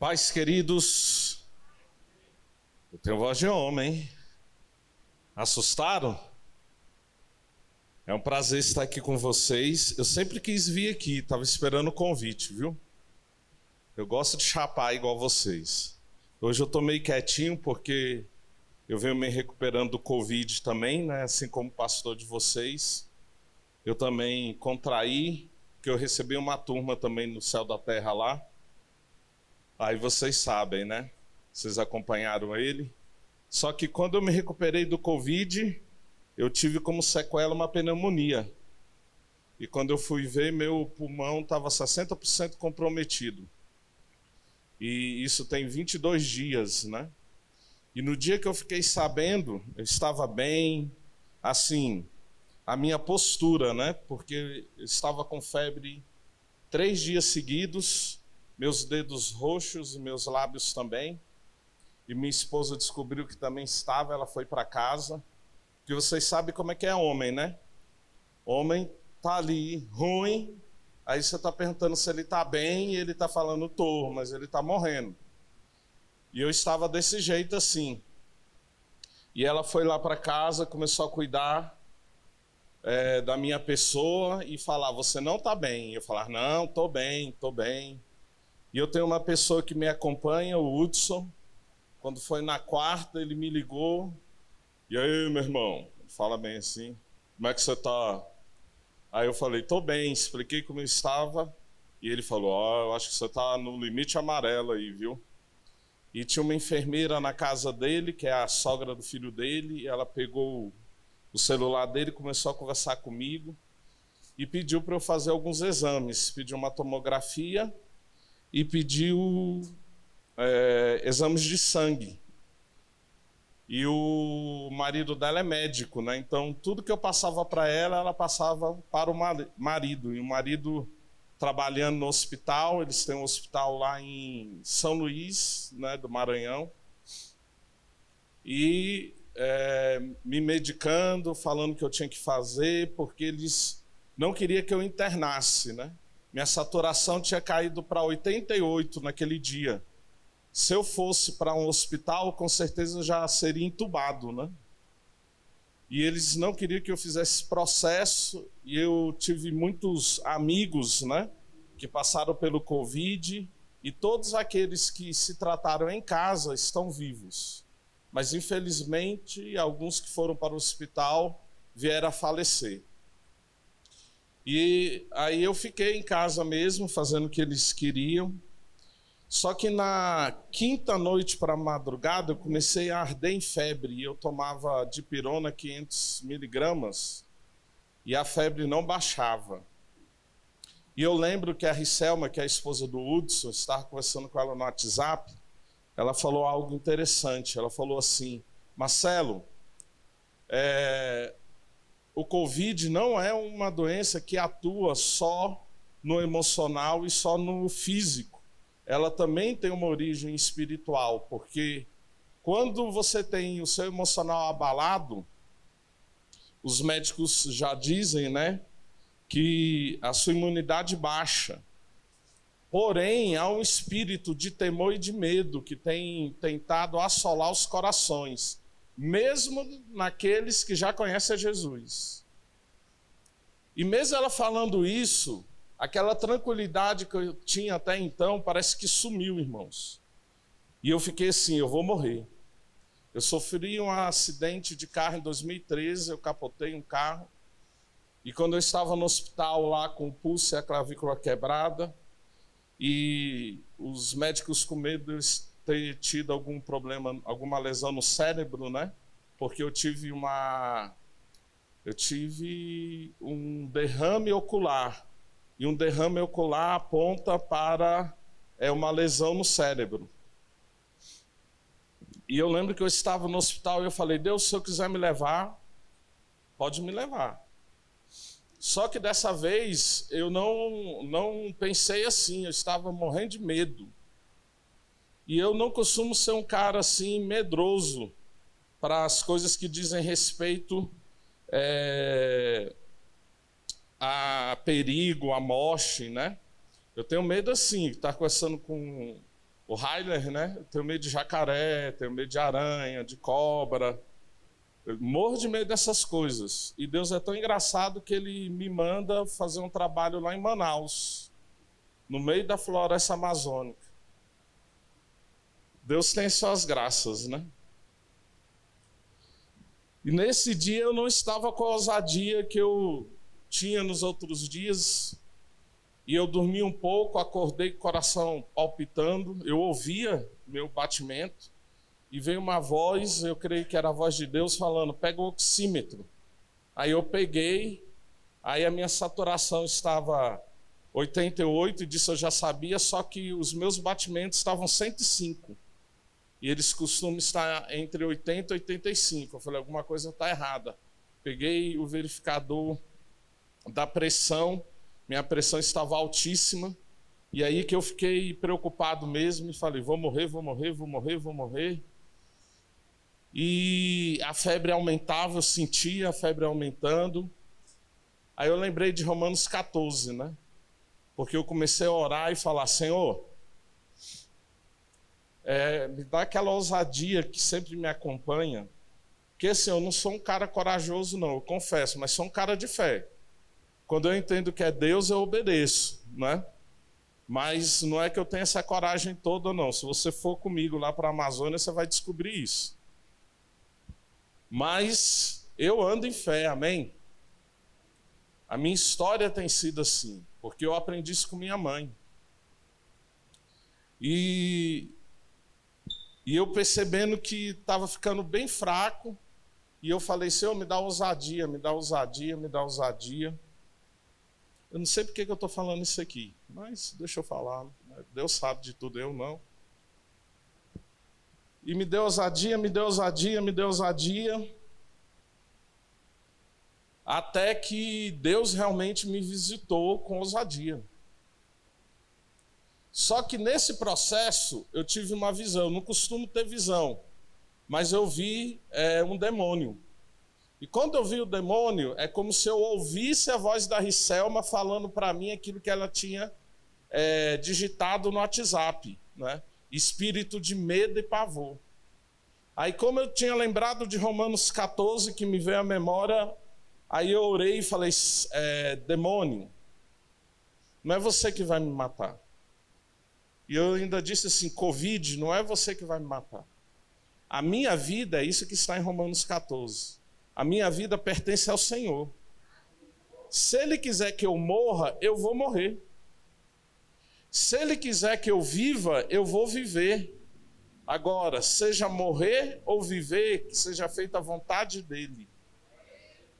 Pais queridos, eu tenho voz de homem. Assustaram? É um prazer estar aqui com vocês. Eu sempre quis vir aqui, estava esperando o convite, viu? Eu gosto de chapar igual vocês. Hoje eu estou meio quietinho porque eu venho me recuperando do Covid também, né? Assim como o pastor de vocês. Eu também contraí, porque eu recebi uma turma também no Céu da Terra lá. Aí vocês sabem, né? Vocês acompanharam ele. Só que quando eu me recuperei do Covid, eu tive como sequela uma pneumonia. E quando eu fui ver, meu pulmão estava 60% comprometido. E isso tem 22 dias, né? E no dia que eu fiquei sabendo, eu estava bem, assim, a minha postura, né? Porque eu estava com febre 3 dias seguidos, meus dedos roxos e meus lábios também. E minha esposa descobriu que também estava, ela foi para casa. Porque vocês sabem como é que é homem, né? Homem tá ali, ruim, aí você está perguntando se ele está bem e ele está falando tô, mas ele está morrendo. E eu estava desse jeito assim. E ela foi lá para casa, começou a cuidar da minha pessoa e falar, você não está bem. E eu falar, não, estou bem, estou bem. E eu tenho uma pessoa que me acompanha, o Hudson. Quando foi na quarta, ele me ligou. E aí, meu irmão? Fala bem assim. Como é que você tá? Aí eu falei, tô bem. Expliquei como eu estava. E ele falou, eu acho que você tá no limite amarelo aí, viu? E tinha uma enfermeira na casa dele, que é a sogra do filho dele. E ela pegou o celular dele, começou a conversar comigo. E pediu para eu fazer alguns exames. Pediu uma tomografia. E pediu exames de sangue. E o marido dela é médico, né? Então tudo que eu passava para ela, ela passava para o marido. E o marido trabalhando no hospital, eles têm um hospital lá em São Luís, né, do Maranhão. E me medicando, falando que eu tinha que fazer, porque eles não queriam que eu internasse, né? Minha saturação tinha caído para 88 naquele dia. Se eu fosse para um hospital, com certeza eu já seria entubado, né? E eles não queriam que eu fizesse esse processo, e eu tive muitos amigos, né, que passaram pelo Covid, e todos aqueles que se trataram em casa estão vivos. Mas, infelizmente, alguns que foram para o hospital vieram a falecer. E aí eu fiquei em casa mesmo, fazendo o que eles queriam. Só que na quinta noite para a madrugada eu comecei a arder em febre. E eu tomava dipirona 500 miligramas e a febre não baixava. E eu lembro que a Riselma, que é a esposa do Hudson, estava conversando com ela no WhatsApp. Ela falou algo interessante. Ela falou assim, Marcelo, o Covid não é uma doença que atua só no emocional e só no físico. Ela também tem uma origem espiritual, porque quando você tem o seu emocional abalado, os médicos já dizem, né, que a sua imunidade baixa. Porém, há um espírito de temor e de medo que tem tentado assolar os corações, mesmo naqueles que já conhecem a Jesus. E mesmo ela falando isso, aquela tranquilidade que eu tinha até então parece que sumiu, irmãos. E eu fiquei assim, eu vou morrer. Eu sofri um acidente de carro em 2013, eu capotei um carro. E quando eu estava no hospital lá com o pulso e a clavícula quebrada, e os médicos com medo de ter tido algum problema, alguma lesão no cérebro, né? Porque eu tive um derrame ocular. E um derrame ocular aponta para uma lesão no cérebro. E eu lembro que eu estava no hospital e eu falei, Deus, se eu quiser me levar, pode me levar. Só que dessa vez eu não pensei assim, eu estava morrendo de medo. E eu não costumo ser um cara assim medroso para as coisas que dizem respeito a perigo, a morte, né? Eu tenho medo assim, estar conversando com O Heiler, né? Eu tenho medo de jacaré, tenho medo de aranha, de cobra. Eu morro de medo dessas coisas. E Deus é tão engraçado que Ele me manda fazer um trabalho lá em Manaus, no meio da floresta amazônica. Deus tem suas graças, né? E nesse dia eu não estava com a ousadia que eu tinha nos outros dias. E eu dormi um pouco, acordei com o coração palpitando. Eu ouvia meu batimento. E veio uma voz, eu creio que era a voz de Deus, falando, pega o oxímetro. Aí eu peguei, aí a minha saturação estava 88, e disso eu já sabia, só que os meus batimentos estavam 105. E eles costumam estar entre 80 e 85. Eu falei, alguma coisa está errada. Peguei o verificador da pressão, minha pressão estava altíssima. E aí que eu fiquei preocupado mesmo e falei, vou morrer, vou morrer, vou morrer, vou morrer. E a febre aumentava, eu sentia a febre aumentando. Aí eu lembrei de Romanos 14, né? Porque eu comecei a orar e falar, Senhor, me dá aquela ousadia que sempre me acompanha. Porque assim, eu não sou um cara corajoso não, eu confesso, mas sou um cara de fé. Quando eu entendo que é Deus, eu obedeço, né? Mas não é que eu tenha essa coragem toda não. Se você for comigo lá para a Amazônia, você vai descobrir isso. Mas eu ando em fé, amém? A minha história tem sido assim, porque eu aprendi isso com minha mãe. E eu percebendo que estava ficando bem fraco, e eu falei, Senhor, me dá ousadia, me dá ousadia, me dá ousadia. Eu não sei porque eu estou falando isso aqui, mas deixa eu falar. Deus sabe de tudo, eu não. E me deu ousadia, me deu ousadia, me deu ousadia. Até que Deus realmente me visitou com ousadia. Só que nesse processo eu tive uma visão. Eu não costumo ter visão, mas eu vi um demônio. E quando eu vi o demônio, é como se eu ouvisse a voz da Ricelma falando para mim aquilo que ela tinha digitado no WhatsApp, né? Espírito de medo e pavor. Aí, como eu tinha lembrado de Romanos 14, que me veio à memória, aí eu orei e falei, demônio, não é você que vai me matar. E eu ainda disse assim, Covid, não é você que vai me matar. A minha vida é isso que está em Romanos 14. A minha vida pertence ao Senhor. Se Ele quiser que eu morra, eu vou morrer. Se Ele quiser que eu viva, eu vou viver. Agora, seja morrer ou viver, que seja feita a vontade dEle.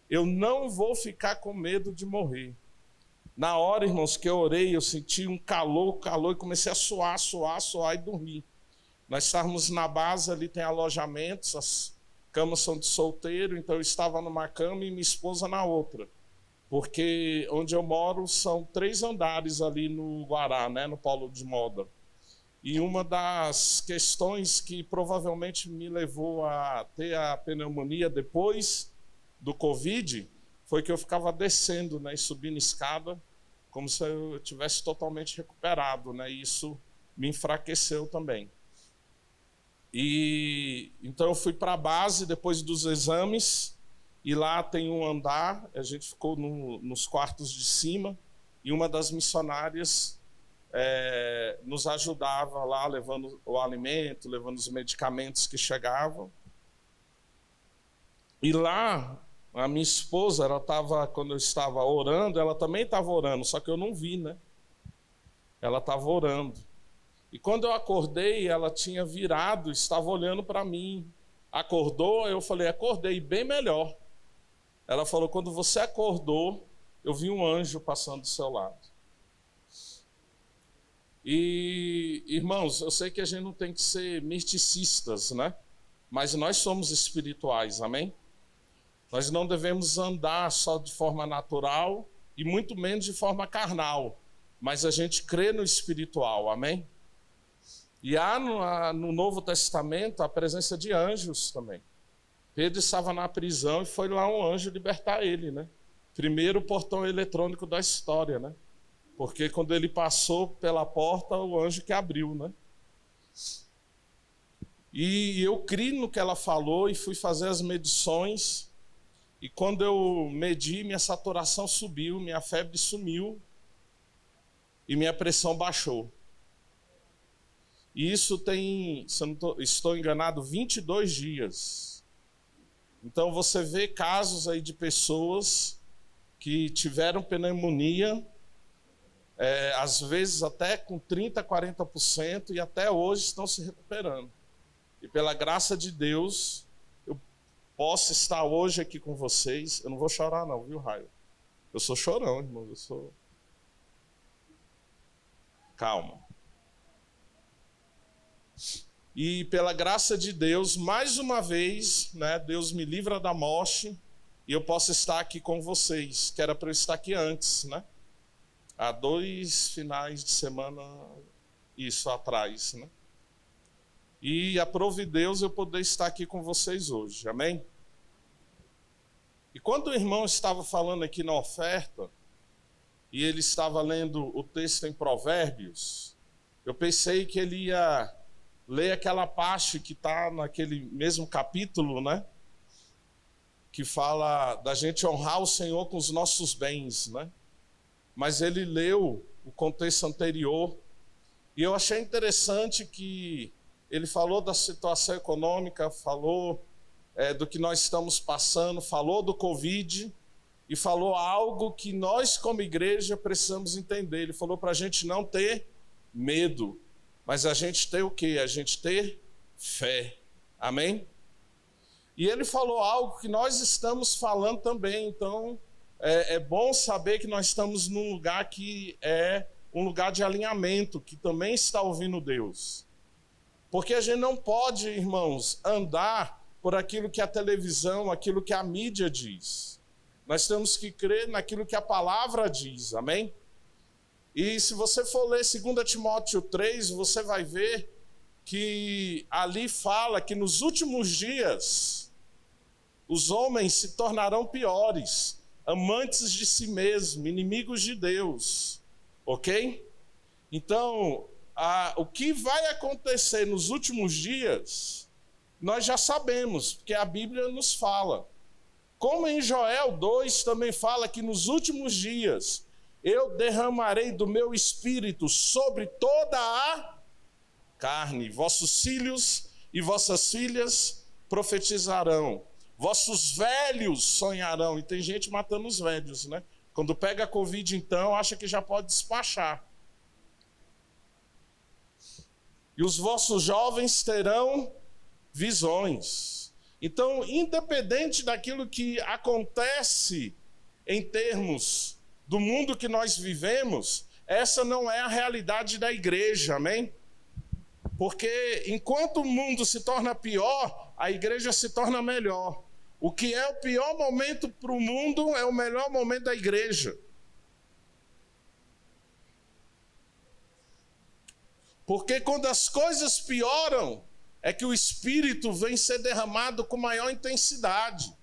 Eu não vou ficar com medo de morrer. Na hora, irmãos, que eu orei, eu senti um calor, e comecei a suar e dormir. Nós estávamos na base, ali tem alojamentos, as camas são de solteiro, então eu estava numa cama e minha esposa na outra. Porque onde eu moro são 3 andares ali no Guará, né, no Polo de Moda. E uma das questões que provavelmente me levou a ter a pneumonia depois do Covid foi que eu ficava descendo, né, e subindo escada, como se eu tivesse totalmente recuperado, né, e isso me enfraqueceu também. E então eu fui para a base depois dos exames, e lá tem um andar, a gente ficou nos quartos de cima, e uma das missionárias nos ajudava lá, levando o alimento, levando os medicamentos que chegavam. E lá, a minha esposa, quando eu estava orando, ela também estava orando, só que eu não vi, né? Ela estava orando. E quando eu acordei, ela tinha virado, estava olhando para mim. Acordou? Eu falei, acordei, bem melhor. Ela falou, quando você acordou, eu vi um anjo passando do seu lado. E, irmãos, eu sei que a gente não tem que ser misticistas, né? Mas nós somos espirituais, amém? Nós não devemos andar só de forma natural e muito menos de forma carnal, mas a gente crê no espiritual, amém? E há no Novo Testamento a presença de anjos também. Pedro estava na prisão e foi lá um anjo libertar ele, né? Primeiro portão eletrônico da história, né? Porque quando ele passou pela porta, o anjo que abriu, né? E eu criei no que ela falou e fui fazer as medições. E quando eu medi, minha saturação subiu, minha febre sumiu e minha pressão baixou. E isso tem, se eu não estou enganado, 22 dias. Então você vê casos aí de pessoas que tiveram pneumonia, às vezes até com 30%, 40%, e até hoje estão se recuperando. E pela graça de Deus, eu posso estar hoje aqui com vocês. Eu não vou chorar não, viu, Raio? Eu sou chorão, irmão. Calma. E pela graça de Deus, mais uma vez, né, Deus me livra da morte e eu posso estar aqui com vocês, que era para eu estar aqui antes, né? Há 2 finais de semana, isso atrás, né? E aprove Deus eu poder estar aqui com vocês hoje, amém? E quando o irmão estava falando aqui na oferta, e ele estava lendo o texto em Provérbios, eu pensei que ele ia ler aquela parte que está naquele mesmo capítulo, né? Que fala da gente honrar o Senhor com os nossos bens, né? Mas ele leu o contexto anterior, e eu achei interessante que ele falou da situação econômica, falou do que nós estamos passando, falou do Covid e falou algo que nós como igreja precisamos entender. Ele falou para a gente não ter medo, mas a gente ter o quê? A gente ter fé. Amém? E ele falou algo que nós estamos falando também. Então, é bom saber que nós estamos num lugar que é um lugar de alinhamento, que também está ouvindo Deus. Porque a gente não pode, irmãos, andar por aquilo que a televisão, aquilo que a mídia diz. Nós temos que crer naquilo que a palavra diz, amém? E se você for ler 2 Timóteo 3, você vai ver que ali fala que nos últimos dias os homens se tornarão piores, amantes de si mesmos, inimigos de Deus, ok? Então, o que vai acontecer nos últimos dias, nós já sabemos, porque a Bíblia nos fala. Como em Joel 2 também fala que nos últimos dias eu derramarei do meu espírito sobre toda a carne. Vossos filhos e vossas filhas profetizarão. Vossos velhos sonharão. E tem gente matando os velhos, né? Quando pega a Covid, então, acha que já pode despachar. E os vossos jovens terão visões. Então, independente daquilo que acontece em termos do mundo que nós vivemos, essa não é a realidade da igreja, amém? Porque enquanto o mundo se torna pior, a igreja se torna melhor. O que é o pior momento para o mundo é o melhor momento da igreja. Porque quando as coisas pioram, é que o Espírito vem ser derramado com maior intensidade.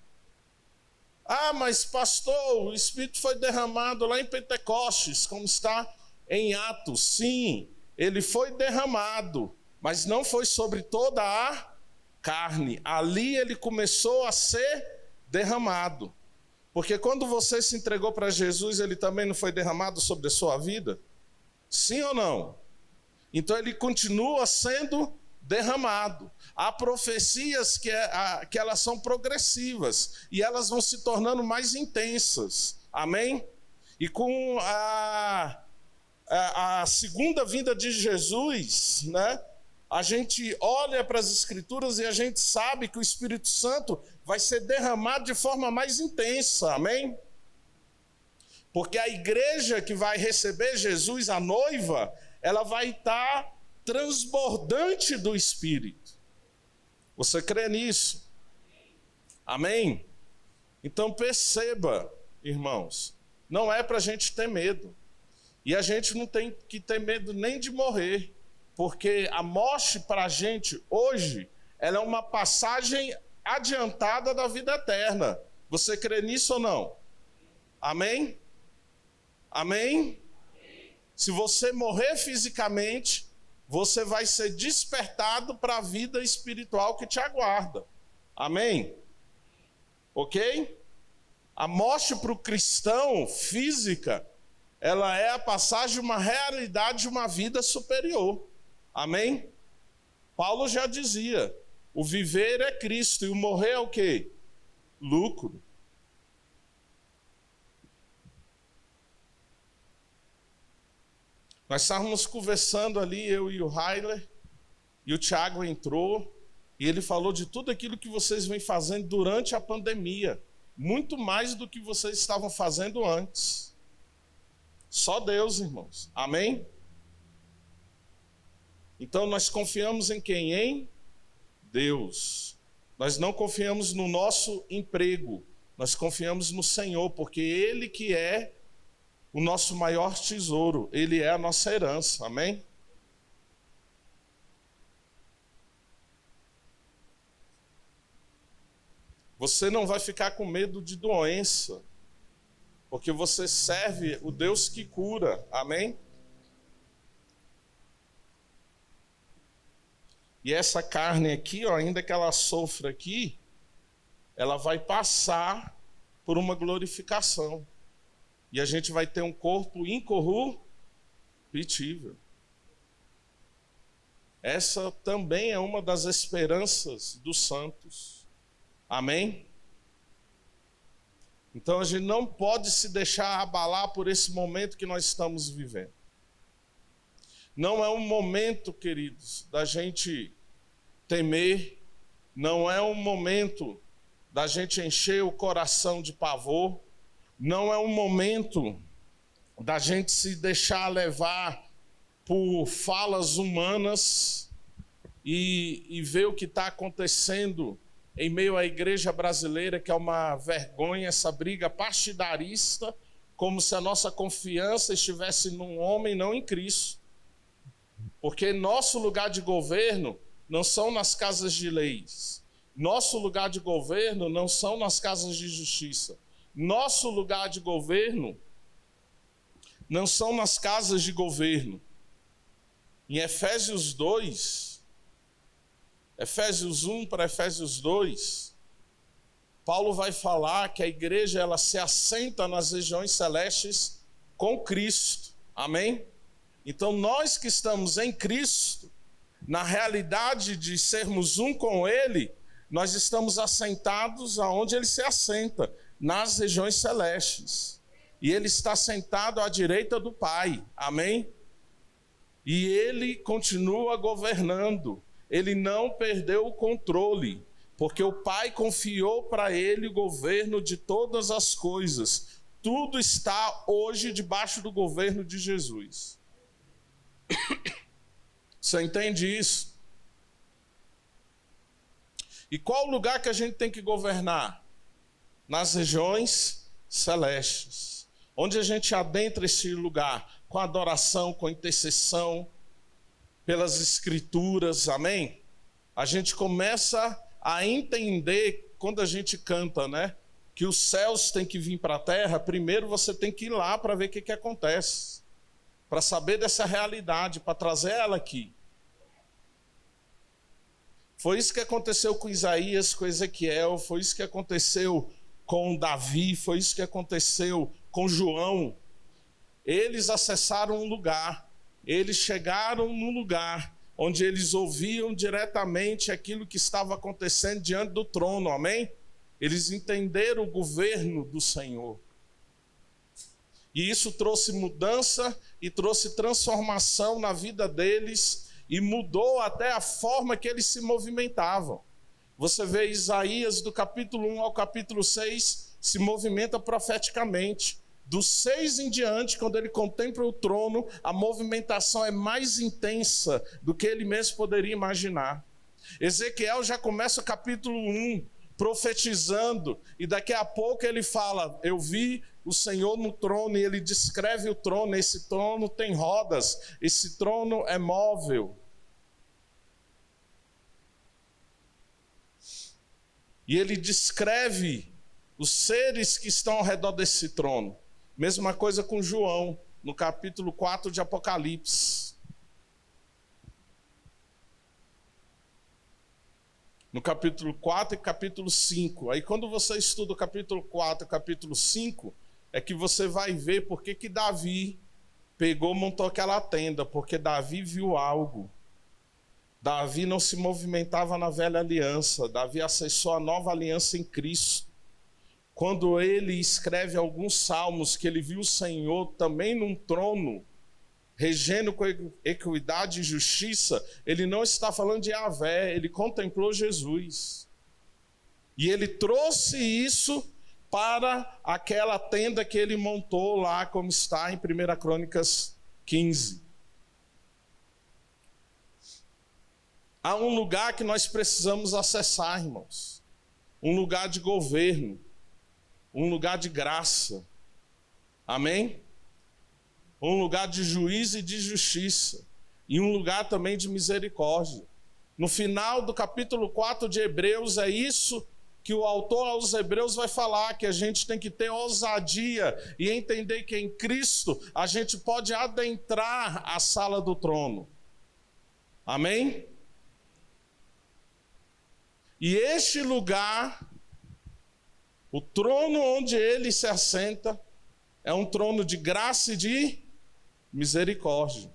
Ah, mas pastor, o Espírito foi derramado lá em Pentecostes, como está em Atos. Sim, ele foi derramado, mas não foi sobre toda a carne. Ali ele começou a ser derramado. Porque quando você se entregou para Jesus, ele também não foi derramado sobre a sua vida? Sim ou não? Então ele continua sendo derramado. Há profecias que elas são progressivas e elas vão se tornando mais intensas. Amém? E com a segunda vinda de Jesus, né, a gente olha para as Escrituras e a gente sabe que o Espírito Santo vai ser derramado de forma mais intensa. Amém? Porque a igreja que vai receber Jesus, a noiva, ela vai estar transbordante do Espírito. Você crê nisso? Amém? Então perceba, irmãos, não é para a gente ter medo. E a gente não tem que ter medo nem de morrer, porque a morte para a gente hoje, ela é uma passagem adiantada da vida eterna. Você crê nisso ou não? Amém? Amém? Se você morrer fisicamente, você vai ser despertado para a vida espiritual que te aguarda. Amém? Ok? A morte para o cristão física, ela é a passagem de uma realidade de uma vida superior. Amém? Paulo já dizia, o viver é Cristo e o morrer é o quê? Lucro. Nós estávamos conversando ali, eu e o Heiler, e o Tiago entrou, e ele falou de tudo aquilo que vocês vêm fazendo durante a pandemia, muito mais do que vocês estavam fazendo antes. Só Deus, irmãos. Amém? Então nós confiamos em quem? Em Deus. Nós não confiamos no nosso emprego, nós confiamos no Senhor, porque Ele que é o nosso maior tesouro, Ele é a nossa herança, amém? Você não vai ficar com medo de doença, porque você serve o Deus que cura, amém? E essa carne aqui, ó, ainda que ela sofra aqui, ela vai passar por uma glorificação. E a gente vai ter um corpo incorruptível. Essa também é uma das esperanças dos santos. Amém? Então a gente não pode se deixar abalar por esse momento que nós estamos vivendo. Não é um momento, queridos, da gente temer, não é um momento da gente encher o coração de pavor, não é um momento da gente se deixar levar por falas humanas e ver o que está acontecendo em meio à igreja brasileira, que é uma vergonha, essa briga partidarista, como se a nossa confiança estivesse num homem, não em Cristo. Porque nosso lugar de governo não são nas casas de leis. Nosso lugar de governo não são nas casas de justiça. Nosso lugar de governo não são nas casas de governo. Em Efésios 2, Efésios 1 para Efésios 2, Paulo vai falar que a igreja ela se assenta nas regiões celestes com Cristo. Amém? Então nós que estamos em Cristo, na realidade de sermos um com Ele, nós estamos assentados aonde Ele se assenta, nas regiões celestes. E Ele está sentado à direita do Pai. Amém? E Ele continua governando. Ele não perdeu o controle, porque o Pai confiou para Ele o governo de todas as coisas. Tudo está hoje debaixo do governo de Jesus. Você entende isso? E qual o lugar que a gente tem que governar? Nas regiões celestes, onde a gente adentra esse lugar com adoração, com intercessão, pelas escrituras, amém? A gente começa a entender, quando a gente canta, né? Que os céus têm que vir para a terra, primeiro você tem que ir lá para ver o que acontece, para saber dessa realidade, para trazer ela aqui. Foi isso que aconteceu com Isaías, com Ezequiel, foi isso que aconteceu com Davi, foi isso que aconteceu com João. Eles acessaram um lugar, eles chegaram num lugar onde eles ouviam diretamente aquilo que estava acontecendo diante do trono, amém? Eles entenderam o governo do Senhor. E isso trouxe mudança e trouxe transformação na vida deles e mudou até a forma que eles se movimentavam. Você vê Isaías do capítulo 1 ao capítulo 6 se movimenta profeticamente. Do 6 em diante, quando ele contempla o trono, a movimentação é mais intensa do que ele mesmo poderia imaginar. Ezequiel já começa o capítulo 1 profetizando, e daqui a pouco ele fala, eu vi o Senhor no trono, e ele descreve o trono, esse trono tem rodas, esse trono é móvel. E ele descreve os seres que estão ao redor desse trono. Mesma coisa com João, no capítulo 4 de Apocalipse. no capítulo 4 e capítulo 5. Aí quando você estuda o capítulo 4 e o capítulo 5, é que você vai ver por que Davi pegou, montou aquela tenda, porque Davi viu algo. Davi não se movimentava na velha aliança, Davi acessou a nova aliança em Cristo. Quando ele escreve alguns salmos que ele viu o Senhor também num trono, regendo com equidade e justiça, ele não está falando de Yahvé, ele contemplou Jesus. E ele trouxe isso para aquela tenda que ele montou lá, como está em 1 Crônicas 15. Há um lugar que nós precisamos acessar, irmãos. Um lugar de governo. Um lugar de graça. Amém? Um lugar de juízo e de justiça. E um lugar também de misericórdia. No final do capítulo 4 de Hebreus, é isso que o autor aos Hebreus vai falar, que a gente tem que ter ousadia e entender que em Cristo a gente pode adentrar a sala do trono. Amém? E este lugar, o trono onde ele se assenta, é um trono de graça e de misericórdia.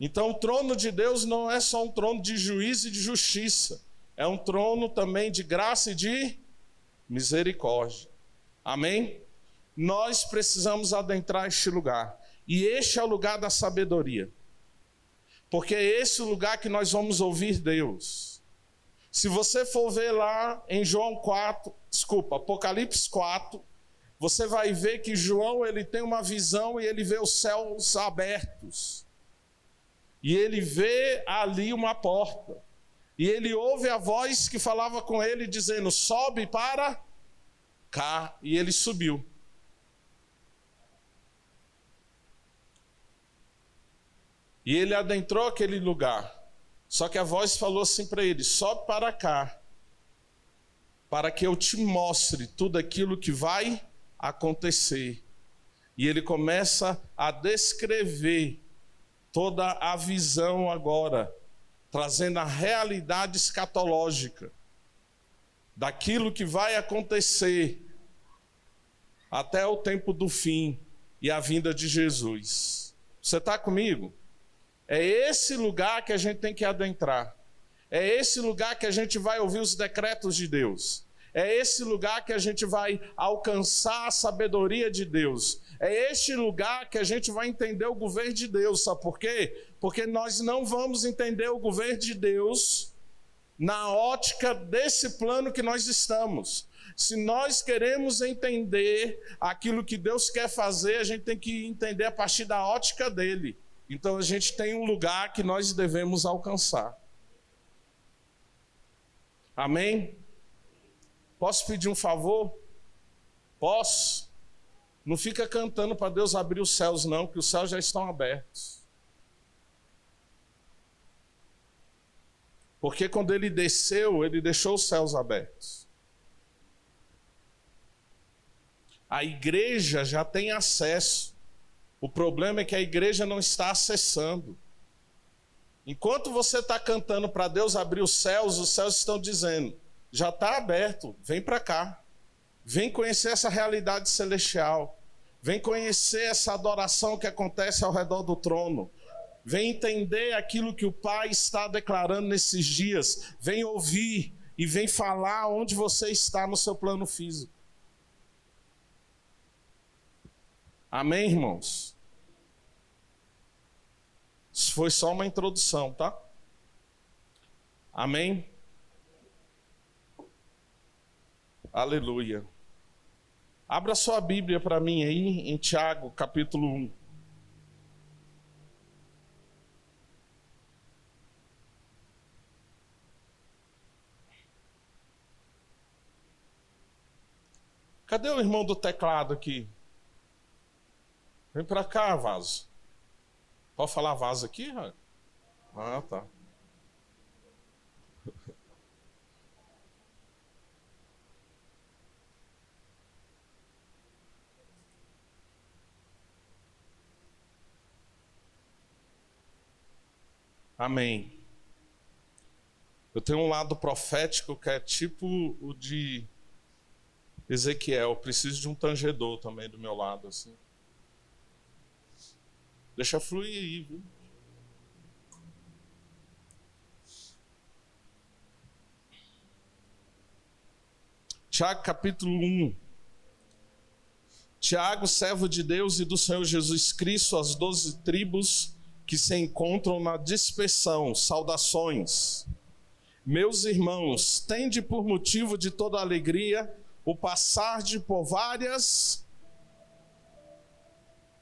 Então o trono de Deus não é só um trono de juízo e de justiça, é um trono também de graça e de misericórdia. Amém? Nós precisamos adentrar este lugar. E este é o lugar da sabedoria. Porque é esse o lugar que nós vamos ouvir Deus. Se você for ver lá em Apocalipse 4, você vai ver que João ele tem uma visão e ele vê os céus abertos. E ele vê ali uma porta. E ele ouve a voz que falava com ele dizendo, sobe para cá. E ele subiu. E ele adentrou aquele lugar. Só que a voz falou assim para ele, sobe para cá, para que eu te mostre tudo aquilo que vai acontecer. E ele começa a descrever toda a visão agora, trazendo a realidade escatológica daquilo que vai acontecer até o tempo do fim e a vinda de Jesus. Você está comigo? É esse lugar que a gente tem que adentrar. É esse lugar que a gente vai ouvir os decretos de Deus. É esse lugar que a gente vai alcançar a sabedoria de Deus. É este lugar que a gente vai entender o governo de Deus. Sabe por quê? Porque nós não vamos entender o governo de Deus na ótica desse plano que nós estamos. Se nós queremos entender aquilo que Deus quer fazer, a gente tem que entender a partir da ótica dele. Então a gente tem um lugar que nós devemos alcançar. Amém? Posso pedir um favor? Posso? Não fica cantando para Deus abrir os céus não, que os céus já estão abertos. Porque quando ele desceu, ele deixou os céus abertos. A igreja já tem acesso. O problema é que a igreja não está acessando. Enquanto você está cantando para Deus abrir os céus estão dizendo, já está aberto, vem para cá. Vem conhecer essa realidade celestial. Vem conhecer essa adoração que acontece ao redor do trono. Vem entender aquilo que o Pai está declarando nesses dias. Vem ouvir e vem falar onde você está no seu plano físico. Amém, irmãos? Isso foi só uma introdução, tá? Amém? Aleluia. Abra sua Bíblia para mim aí, em Tiago, capítulo 1. Cadê o irmão do teclado aqui? Vem para cá, Vaso. Pode falar Vaso aqui? Ah, tá. Amém. Eu tenho um lado profético que é tipo o de Ezequiel. Eu preciso de um tangedor também do meu lado, assim. Deixa fluir aí, viu? Tiago, capítulo 1. Tiago, servo de Deus e do Senhor Jesus Cristo, as 12 tribos que se encontram na dispersão, saudações. Meus irmãos, tende por motivo de toda alegria o passarde por várias...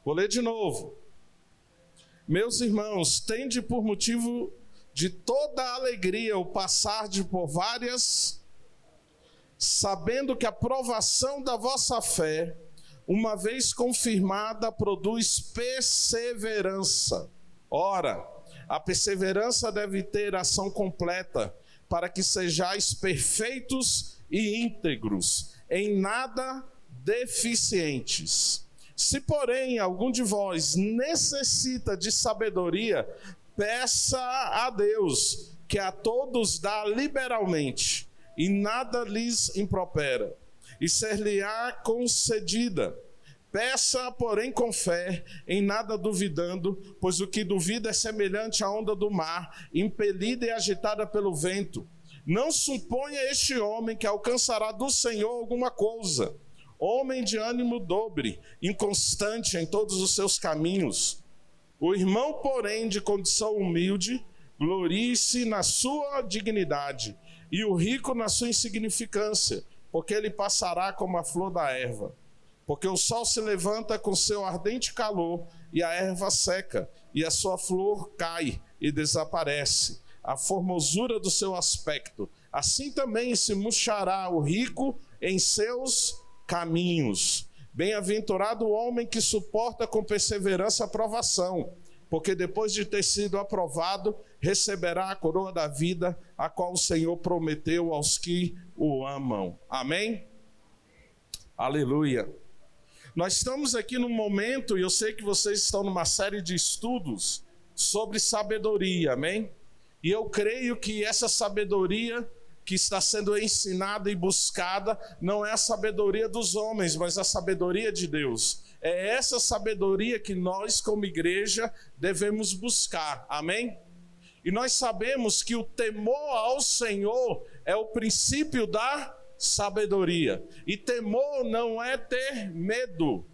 Vou ler de novo. Meus irmãos, tende por motivo de toda alegria o passarde por várias, sabendo que a provação da vossa fé, uma vez confirmada, produz perseverança. Ora, a perseverança deve ter ação completa, para que sejais perfeitos e íntegros, em nada deficientes. Se, porém, algum de vós necessita de sabedoria, peça a Deus, que a todos dá liberalmente, e nada lhes impropera, e ser-lhe-á concedida. Peça, porém, com fé, em nada duvidando, pois o que duvida é semelhante à onda do mar, impelida e agitada pelo vento. Não suponha este homem que alcançará do Senhor alguma coisa. Homem de ânimo dobre, inconstante em todos os seus caminhos. O irmão, porém, de condição humilde, glorie-se na sua dignidade, e o rico na sua insignificância, porque ele passará como a flor da erva. Porque o sol se levanta com seu ardente calor, e a erva seca, e a sua flor cai e desaparece. A formosura do seu aspecto. Assim também se murchará o rico em seus caminhos. Bem-aventurado o homem que suporta com perseverança a provação, porque depois de ter sido aprovado, receberá a coroa da vida, a qual o Senhor prometeu aos que o amam. Amém? Aleluia. Nós estamos aqui num momento, e eu sei que vocês estão numa série de estudos sobre sabedoria, amém? E eu creio que essa sabedoria que está sendo ensinada e buscada não é a sabedoria dos homens, mas a sabedoria de Deus. É essa sabedoria que nós, como igreja, devemos buscar, amém? E nós sabemos que o temor ao Senhor é o princípio da sabedoria. E temor não é ter medo.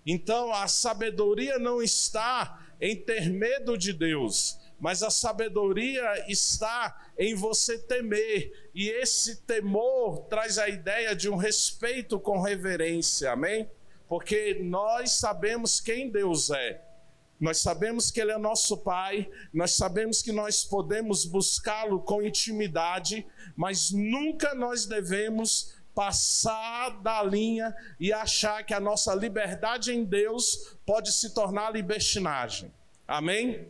Então a sabedoria não está em ter medo de Deus, mas a sabedoria está em você temer. E esse temor traz a ideia de um respeito com reverência, amém? Porque nós sabemos quem Deus é. Nós sabemos que Ele é nosso Pai, nós sabemos que nós podemos buscá-lo com intimidade, mas nunca nós devemos passar da linha e achar que a nossa liberdade em Deus pode se tornar libertinagem. Amém?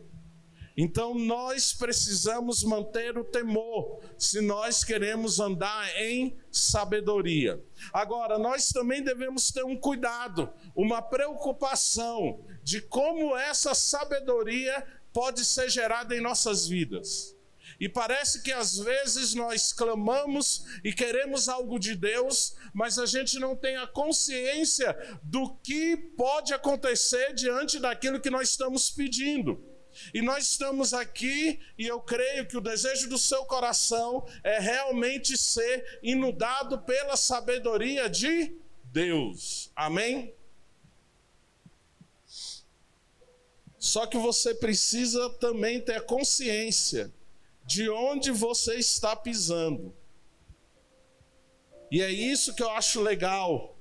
Então nós precisamos manter o temor, se nós queremos andar em sabedoria. Agora, nós também devemos ter um cuidado, uma preocupação de como essa sabedoria pode ser gerada em nossas vidas. E parece que às vezes nós clamamos e queremos algo de Deus, mas a gente não tem a consciência do que pode acontecer diante daquilo que nós estamos pedindo. E nós estamos aqui, e eu creio que o desejo do seu coração é realmente ser inundado pela sabedoria de Deus. Amém? Só que você precisa também ter consciência de onde você está pisando. E é isso que eu acho legal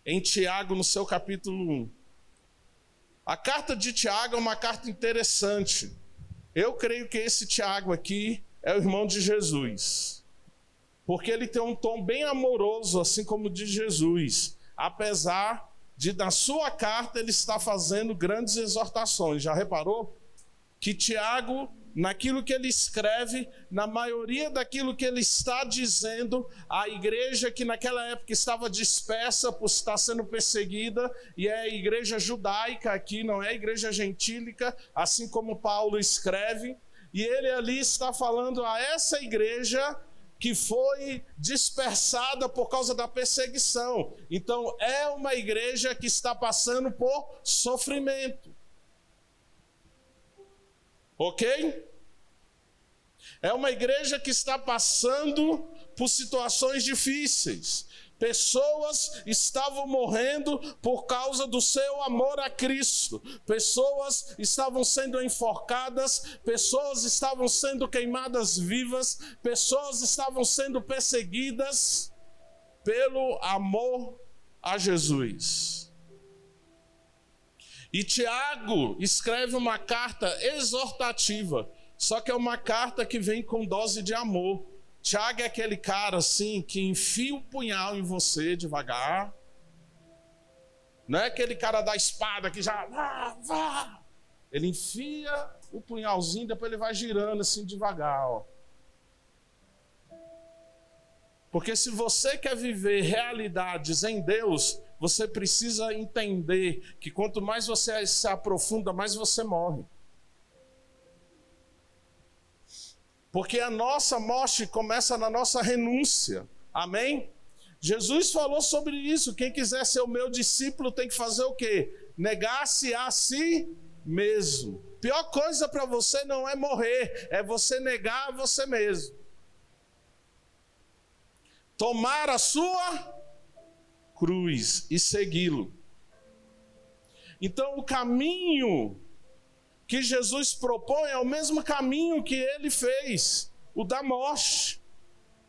em Tiago, no seu capítulo 1. A carta de Tiago é uma carta interessante. Eu creio que esse Tiago aqui é o irmão de Jesus. Porque ele tem um tom bem amoroso, assim como o de Jesus. Apesar de, na sua carta, ele estar fazendo grandes exortações. Já reparou? Que Tiago, naquilo que ele escreve, na maioria daquilo que ele está dizendo, a igreja que naquela época estava dispersa por estar sendo perseguida, e é a igreja judaica aqui, não é a igreja gentílica, assim como Paulo escreve, E ele ali está falando a essa igreja que foi dispersada por causa da perseguição. Então, é uma igreja que está passando por sofrimento. Ok? É uma igreja que está passando por situações difíceis. Pessoas estavam morrendo por causa do seu amor a Cristo. Pessoas estavam sendo enforcadas, pessoas estavam sendo queimadas vivas, pessoas estavam sendo perseguidas pelo amor a Jesus. E Tiago escreve uma carta exortativa, só que é uma carta que vem com dose de amor. Tiago é aquele cara assim que enfia o punhal em você devagar. Não é aquele cara da espada que já vá. Ele enfia o punhalzinho, depois ele vai girando assim devagar, ó. Porque se você quer viver realidades em Deus, você precisa entender que quanto mais você se aprofunda, mais você morre. Porque a nossa morte começa na nossa renúncia. Amém? Jesus falou sobre isso. Quem quiser ser o meu discípulo tem que fazer o quê? Negar-se a si mesmo. Pior coisa para você não é morrer, é você negar a você mesmo. Tomar a sua cruz e segui-lo. Então o caminho que Jesus propõe é o mesmo caminho que ele fez, o da morte.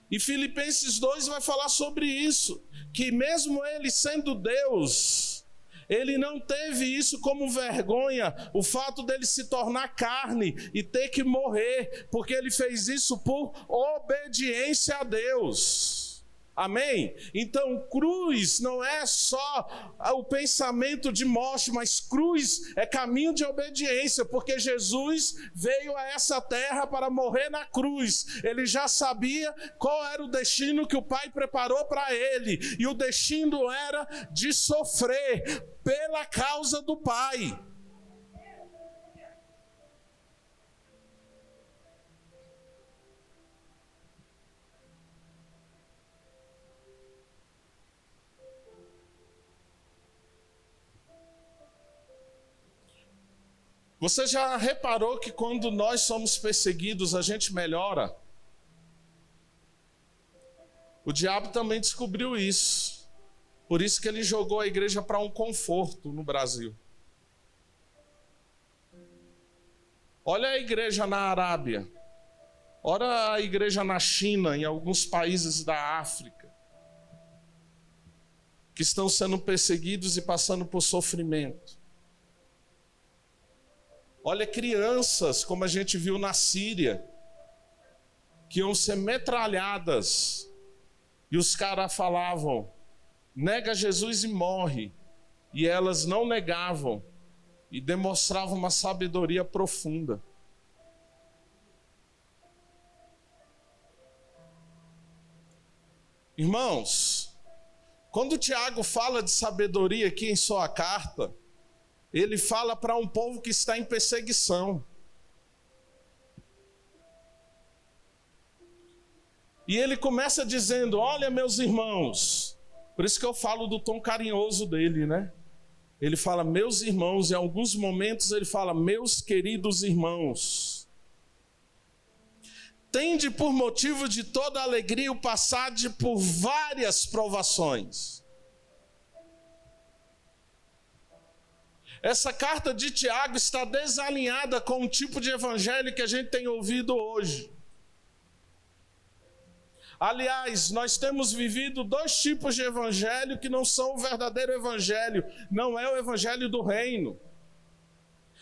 E Filipenses 2 vai falar sobre isso, que mesmo ele sendo Deus, ele não teve isso como vergonha, o fato dele se tornar carne e ter que morrer, porque ele fez isso por obediência a Deus. Amém? Então, cruz não é só o pensamento de morte, mas cruz é caminho de obediência, porque Jesus veio a essa terra para morrer na cruz. Ele já sabia qual era o destino que o Pai preparou para ele, e o destino era de sofrer pela causa do Pai. Você já reparou que quando nós somos perseguidos, a gente melhora? O diabo também descobriu isso. Por isso que ele jogou a igreja para um conforto no Brasil. Olha a igreja na Arábia. Olha a igreja na China, em alguns países da África, que estão sendo perseguidos e passando por sofrimento. Olha crianças, como a gente viu na Síria, que iam ser metralhadas, e os caras falavam, nega Jesus e morre, e elas não negavam, e demonstravam uma sabedoria profunda. Irmãos, quando Tiago fala de sabedoria aqui em sua carta, ele fala para um povo que está em perseguição. E ele começa dizendo, olha meus irmãos, por isso que eu falo do tom carinhoso dele, né? Ele fala meus irmãos, em alguns momentos ele fala meus queridos irmãos. Tende por motivo de toda alegria o passar por várias provações. Essa carta de Tiago está desalinhada com o tipo de evangelho que a gente tem ouvido hoje. Aliás, nós temos vivido dois tipos de evangelho que não são o verdadeiro evangelho, não é o evangelho do reino.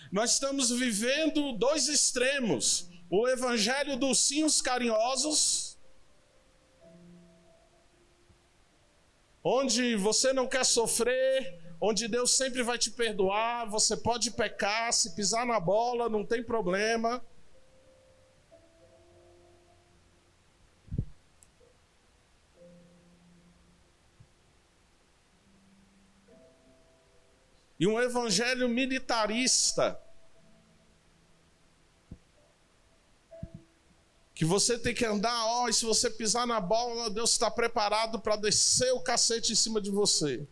Nós estamos vivendo dois extremos, o evangelho dos ursinhos carinhosos, onde você não quer sofrer, onde Deus sempre vai te perdoar, você pode pecar, se pisar na bola, não tem problema. E um evangelho militarista, que você tem que andar, e se você pisar na bola, Deus está preparado para descer o cacete em cima de você.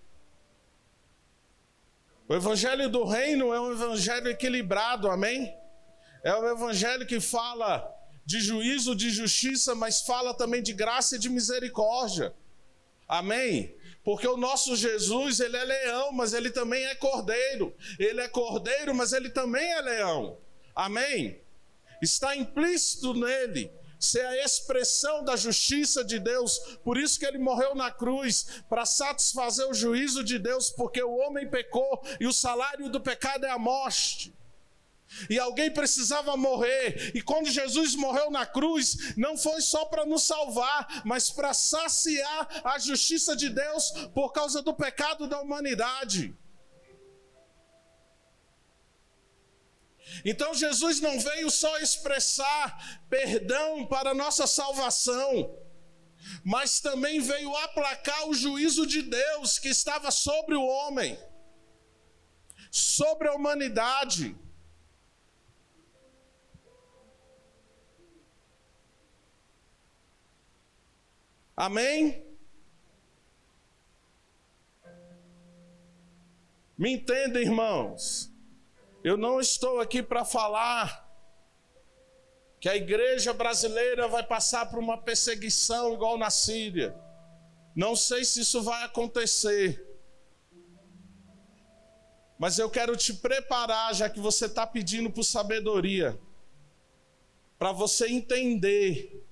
O evangelho do reino é um evangelho equilibrado, amém? É um evangelho que fala de juízo, de justiça, mas fala também de graça e de misericórdia, amém? Porque o nosso Jesus, ele é leão, mas ele também é cordeiro. Ele é cordeiro, mas ele também é leão, amém? Está implícito nele ser a expressão da justiça de Deus. Por isso que ele morreu na cruz, para satisfazer o juízo de Deus, porque o homem pecou e o salário do pecado é a morte. E alguém precisava morrer, e quando Jesus morreu na cruz, não foi só para nos salvar, mas para saciar a justiça de Deus por causa do pecado da humanidade. Então Jesus não veio só expressar perdão para a nossa salvação, mas também veio aplacar o juízo de Deus que estava sobre o homem, sobre a humanidade. Amém? Me entendem, irmãos? Eu não estou aqui para falar que a igreja brasileira vai passar por uma perseguição igual na Síria. Não sei se isso vai acontecer. Mas eu quero te preparar, já que você está pedindo por sabedoria, para você entender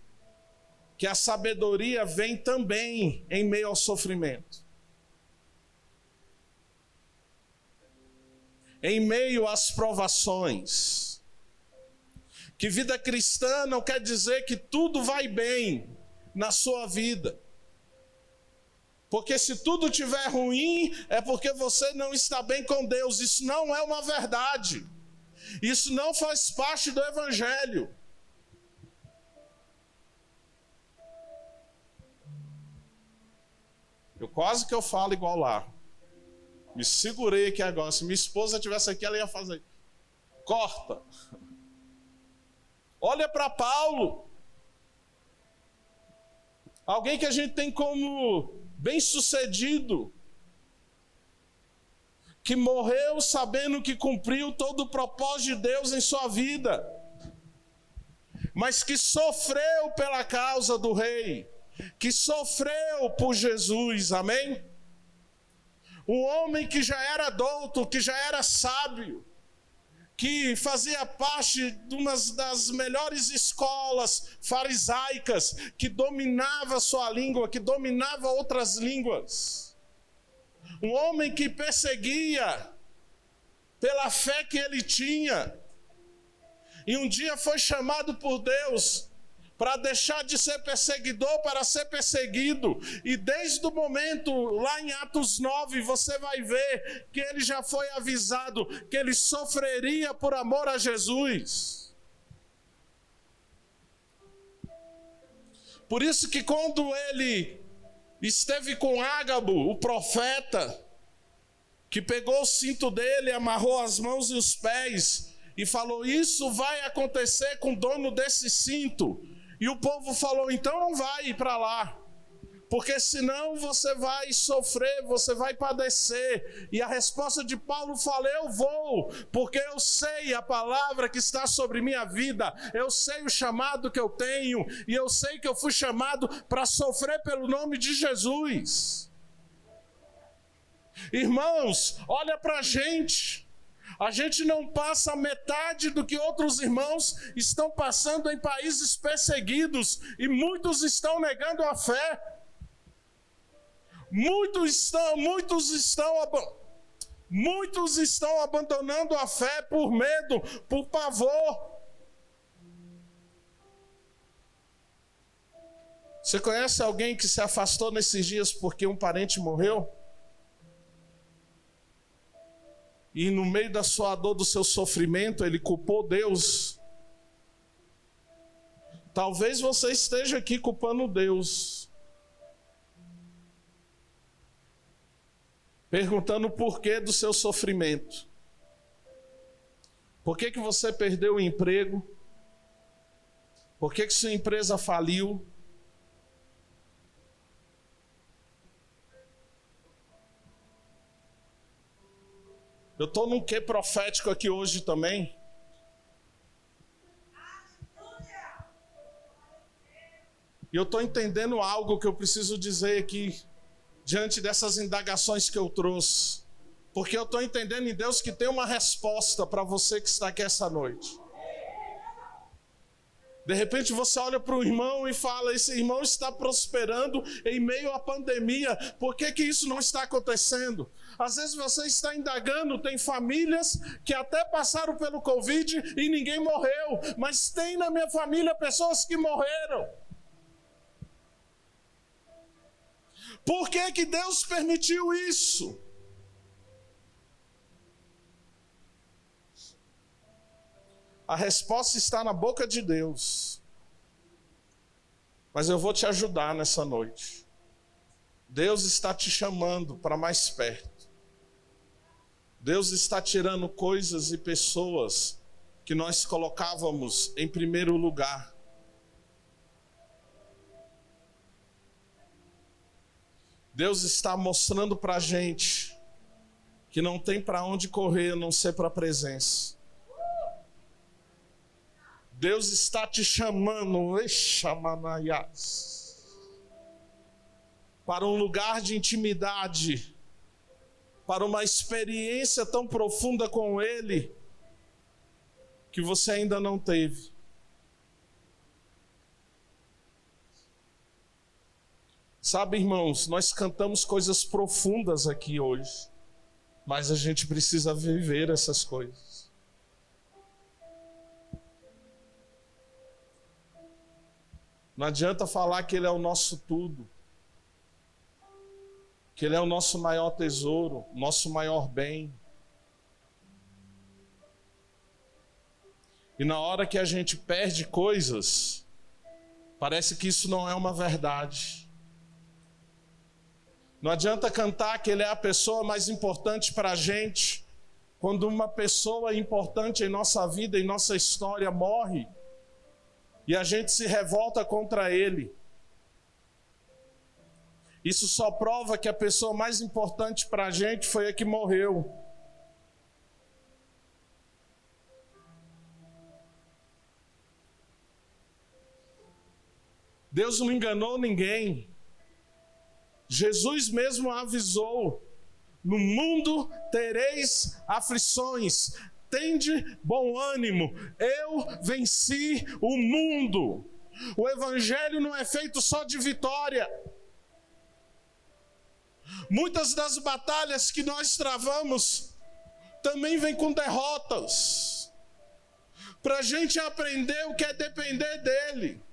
que a sabedoria vem também em meio ao sofrimento. Em meio às provações. Que vida cristã não quer dizer que tudo vai bem na sua vida. Porque se tudo estiver ruim, é porque você não está bem com Deus. Isso não é uma verdade. Isso não faz parte do evangelho. Quase que eu falo igual lá. Me segurei aqui agora. Se minha esposa estivesse aqui, ela ia fazer. Corta. Olha para Paulo. Alguém que a gente tem como bem-sucedido. Que morreu sabendo que cumpriu todo o propósito de Deus em sua vida. Mas que sofreu pela causa do rei. Que sofreu por Jesus, amém? Um homem que já era douto, que já era sábio, que fazia parte de uma das melhores escolas farisaicas, que dominava sua língua, que dominava outras línguas. Um homem que perseguia pela fé que ele tinha, e um dia foi chamado por Deus para deixar de ser perseguidor para ser perseguido. E desde o momento, lá em Atos 9, você vai ver que ele já foi avisado que ele sofreria por amor a Jesus. Por isso que quando ele esteve com Ágabo, o profeta, que pegou o cinto dele, amarrou as mãos e os pés, e falou, isso vai acontecer com o dono desse cinto. E o povo falou, então não vai ir para lá, porque senão você vai sofrer, você vai padecer. E a resposta de Paulo fala, eu vou, porque eu sei a palavra que está sobre minha vida, eu sei o chamado que eu tenho, e eu sei que eu fui chamado para sofrer pelo nome de Jesus. Irmãos, olha para a gente não passa metade do que outros irmãos estão passando em países perseguidos, e muitos estão negando a fé. Muitos estão abandonando a fé por medo, por pavor. Você conhece alguém que se afastou nesses dias porque um parente morreu? E no meio da sua dor, do seu sofrimento, ele culpou Deus. Talvez você esteja aqui culpando Deus. Perguntando o porquê do seu sofrimento. Por que você perdeu o emprego? Por que sua empresa faliu? Eu estou num quê profético aqui hoje também. E eu estou entendendo algo que eu preciso dizer aqui, diante dessas indagações que eu trouxe. Porque eu estou entendendo em Deus que tem uma resposta para você que está aqui essa noite. De repente você olha para o irmão e fala, esse irmão está prosperando em meio à pandemia, por que isso não está acontecendo? Às vezes você está indagando, tem famílias que até passaram pelo Covid e ninguém morreu, mas tem na minha família pessoas que morreram. Por que Deus permitiu isso? A resposta está na boca de Deus. Mas eu vou te ajudar nessa noite. Deus está te chamando para mais perto. Deus está tirando coisas e pessoas que nós colocávamos em primeiro lugar. Deus está mostrando para a gente que não tem para onde correr a não ser para a presença. Deus está te chamando para um lugar de intimidade, para uma experiência tão profunda com Ele, que você ainda não teve. Sabe, irmãos, nós cantamos coisas profundas aqui hoje, mas a gente precisa viver essas coisas. Não adianta falar que Ele é o nosso tudo, que Ele é o nosso maior tesouro, nosso maior bem. E na hora que a gente perde coisas, parece que isso não é uma verdade. Não adianta cantar que Ele é a pessoa mais importante para a gente, quando uma pessoa importante em nossa vida, em nossa história, morre, e a gente se revolta contra Ele. Isso só prova que a pessoa mais importante para a gente foi a que morreu. Deus não enganou ninguém. Jesus mesmo avisou: no mundo tereis aflições, tende bom ânimo, eu venci o mundo. O evangelho não é feito só de vitória. Muitas das batalhas que nós travamos também vêm com derrotas, para a gente aprender o que é depender dele,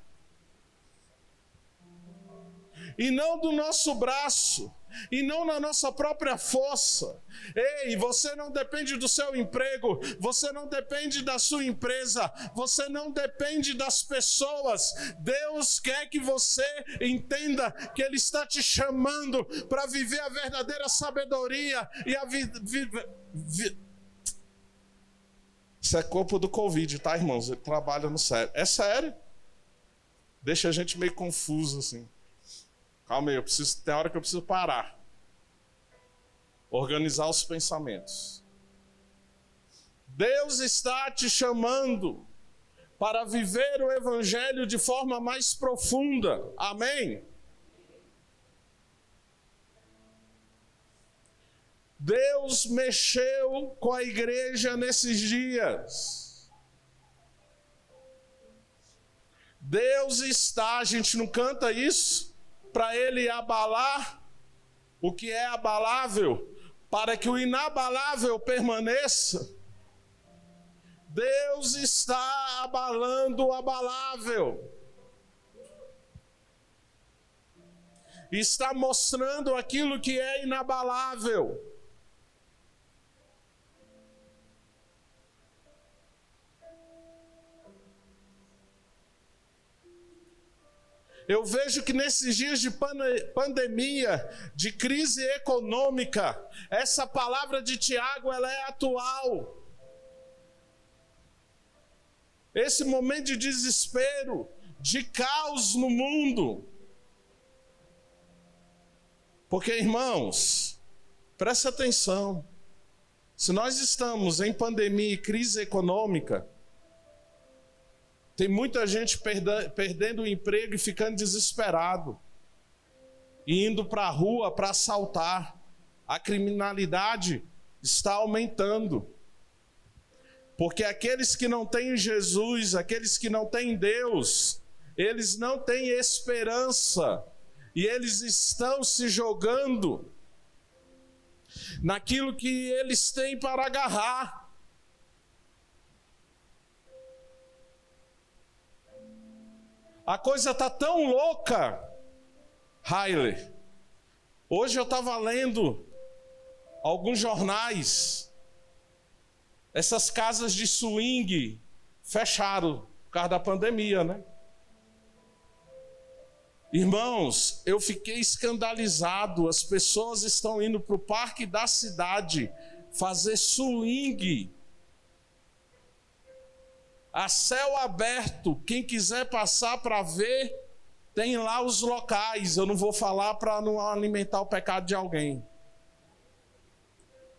e não do nosso braço, e não na nossa própria força. Ei, você não depende do seu emprego, você não depende da sua empresa, você não depende das pessoas. Deus quer que você entenda que Ele está te chamando para viver a verdadeira sabedoria e a Isso é corpo do Covid, tá, irmãos? Ele trabalha no sério. É sério. Deixa a gente meio confuso assim. Calma aí, tem hora que eu preciso parar. Organizar os pensamentos. Deus está te chamando para viver o evangelho de forma mais profunda. Amém? Deus mexeu com a igreja nesses dias. Deus está, a gente não canta isso? Para Ele abalar o que é abalável, para que o inabalável permaneça. Deus está abalando o abalável. Está mostrando aquilo que é inabalável. Eu vejo que nesses dias de pandemia, de crise econômica, essa palavra de Tiago, ela é atual. Esse momento de desespero, de caos no mundo. Porque, irmãos, presta atenção. Se nós estamos em pandemia e crise econômica, tem muita gente perdendo o emprego e ficando desesperado, e indo para a rua para assaltar. A criminalidade está aumentando. Porque aqueles que não têm Jesus, aqueles que não têm Deus, eles não têm esperança. E eles estão se jogando naquilo que eles têm para agarrar. A coisa está tão louca, Haile. Hoje eu estava lendo alguns jornais. Essas casas de swing fecharam por causa da pandemia, né? Irmãos, eu fiquei escandalizado. As pessoas estão indo para o parque da cidade fazer swing a céu aberto. Quem quiser passar para ver, tem lá os locais. Eu não vou falar para não alimentar o pecado de alguém,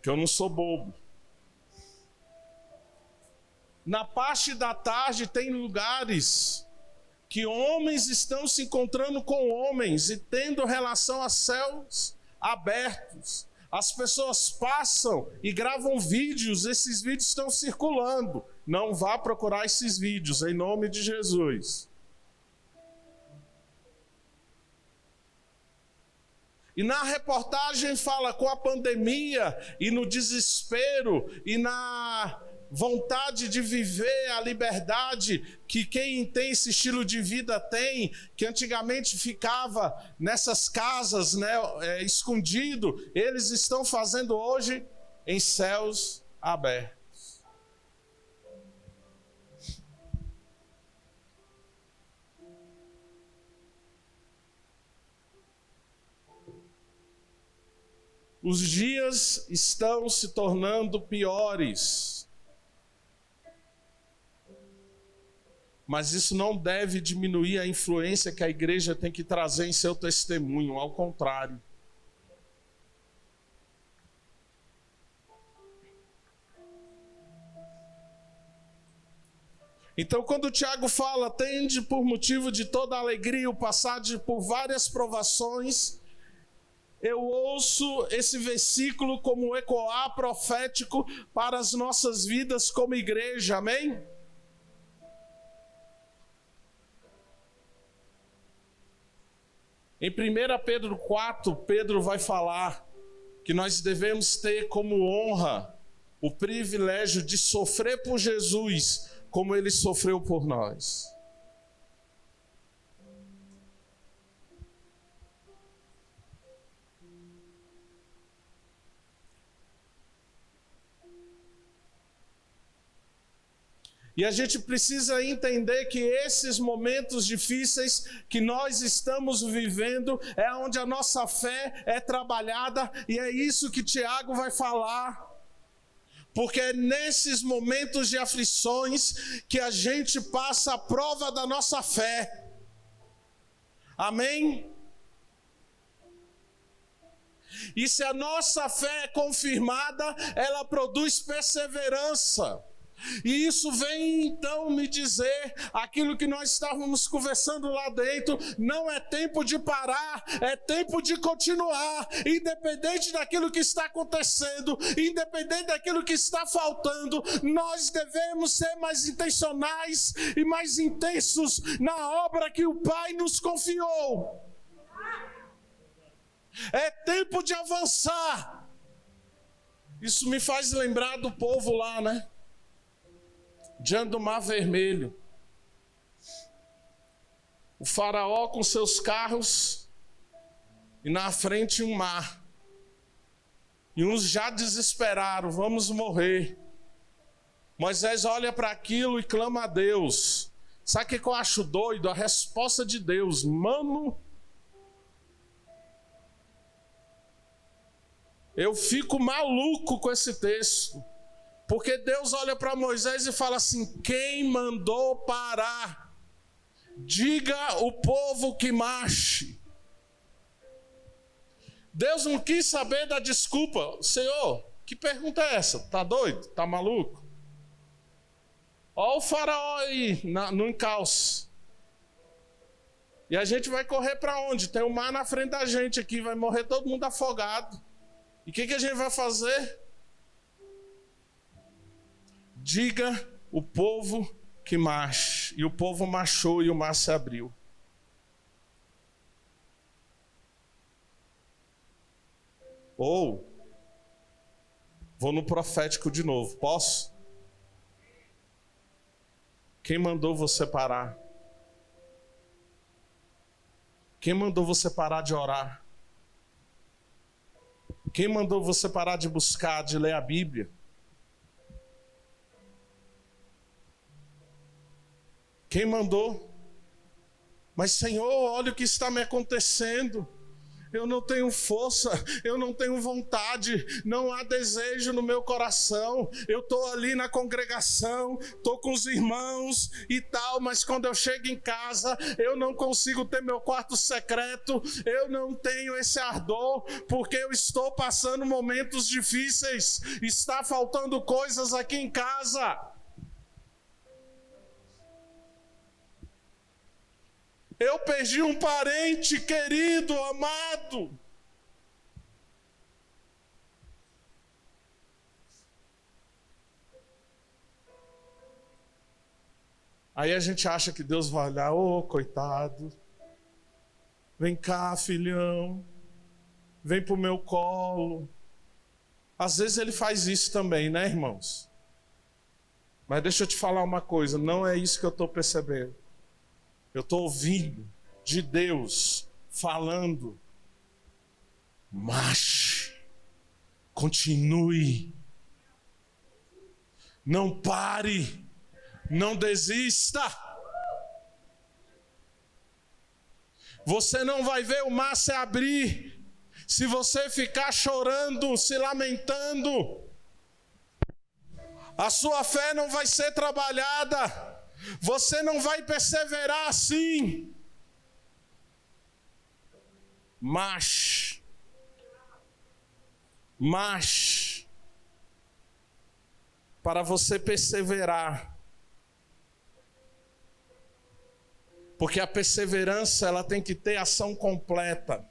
que eu não sou bobo. Na parte da tarde tem lugares que homens estão se encontrando com homens e tendo relação a céus abertos. As pessoas passam e gravam vídeos, esses vídeos estão circulando. Não vá procurar esses vídeos, em nome de Jesus. E na reportagem fala, com a pandemia e no desespero e na vontade de viver a liberdade que quem tem esse estilo de vida tem, que antigamente ficava nessas casas, né, escondido, eles estão fazendo hoje em céus abertos. Os dias estão se tornando piores. Mas isso não deve diminuir a influência que a igreja tem que trazer em seu testemunho, ao contrário. Então, quando o Tiago fala, tende por motivo de toda alegria o passar por várias provações, eu ouço esse versículo como um ecoar profético para as nossas vidas como igreja, amém? Em 1 Pedro 4, Pedro vai falar que nós devemos ter como honra o privilégio de sofrer por Jesus como ele sofreu por nós. E a gente precisa entender que esses momentos difíceis que nós estamos vivendo é onde a nossa fé é trabalhada, e é isso que Tiago vai falar. Porque é nesses momentos de aflições que a gente passa a prova da nossa fé. Amém? E se a nossa fé é confirmada, ela produz perseverança. E isso vem então me dizer aquilo que nós estávamos conversando lá dentro: não é tempo de parar, é tempo de continuar, independente daquilo que está acontecendo, independente daquilo que está faltando. Nós devemos ser mais intencionais e mais intensos na obra que o Pai nos confiou. É tempo de avançar. Isso me faz lembrar do povo lá, né? Diante do Mar Vermelho, o faraó com seus carros e na frente um mar, e uns já desesperaram, vamos morrer. Moisés olha para aquilo e clama a Deus. Sabe o que eu acho doido? A resposta de Deus: mano, eu fico maluco com esse texto. Porque Deus olha para Moisés e fala assim: quem mandou parar? Diga o povo que marche. Deus não quis saber da desculpa. Senhor, que pergunta é essa? Tá doido? Tá maluco? Olha o faraó aí no encalço. E a gente vai correr para onde? Tem um mar na frente da gente aqui, vai morrer todo mundo afogado. E o que a gente vai fazer? Diga o povo que marche. E o povo marchou e o mar se abriu. Ou, vou no profético de novo, posso? Quem mandou você parar? Quem mandou você parar de orar? Quem mandou você parar de buscar, de ler a Bíblia? Quem mandou? Mas Senhor, olha o que está me acontecendo. Eu não tenho força, eu não tenho vontade, não há desejo no meu coração. Eu estou ali na congregação, estou com os irmãos e tal, mas quando eu chego em casa, eu não consigo ter meu quarto secreto, eu não tenho esse ardor, porque eu estou passando momentos difíceis, está faltando coisas aqui em casa. Eu perdi um parente querido, amado. Aí a gente acha que Deus vai olhar, coitado. Vem cá, filhão. Vem pro meu colo. Às vezes ele faz isso também, né, irmãos? Mas deixa eu te falar uma coisa, não é isso que eu estou percebendo. Eu estou ouvindo de Deus falando, marche, continue, não pare, não desista. Você não vai ver o mar se abrir se você ficar chorando, se lamentando. A sua fé não vai ser trabalhada. Você não vai perseverar assim. Marche. Marche. Para você perseverar. Porque a perseverança, ela tem que ter ação completa.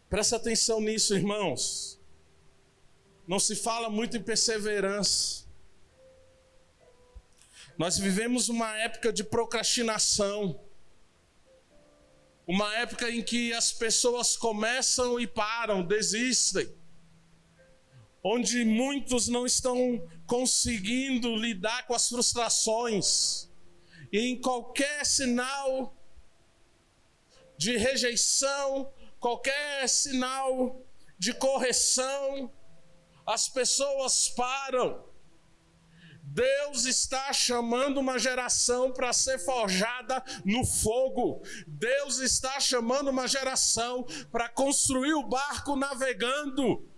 Presta atenção nisso, irmãos. Não se fala muito em perseverança. Nós vivemos uma época de procrastinação. Uma época em que as pessoas começam e param, desistem. Onde muitos não estão conseguindo lidar com as frustrações. E em qualquer sinal de rejeição, qualquer sinal de correção, as pessoas param. Deus está chamando uma geração para ser forjada no fogo. Deus está chamando uma geração para construir o barco navegando.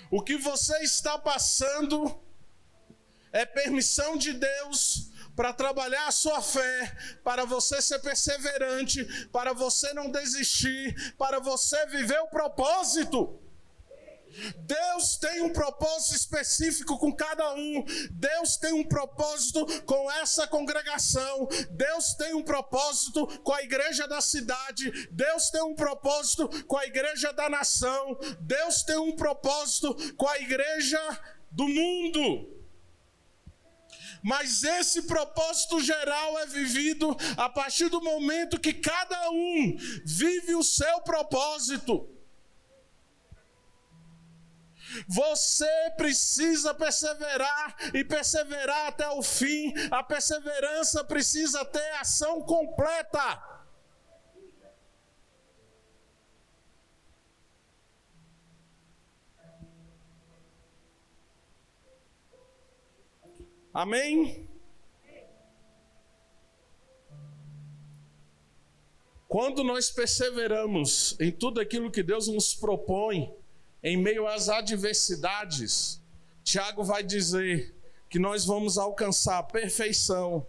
O que você está passando é permissão de Deus para trabalhar a sua fé, para você ser perseverante, para você não desistir, para você viver o propósito. Deus tem um propósito específico com cada um. Deus tem um propósito com essa congregação. Deus tem um propósito com a igreja da cidade. Deus tem um propósito com a igreja da nação. Deus tem um propósito com a igreja do mundo. Mas esse propósito geral é vivido a partir do momento que cada um vive o seu propósito. Você precisa perseverar e perseverar até o fim. A perseverança precisa ter ação completa. Amém? Quando nós perseveramos em tudo aquilo que Deus nos propõe, em meio às adversidades, Tiago vai dizer que nós vamos alcançar a perfeição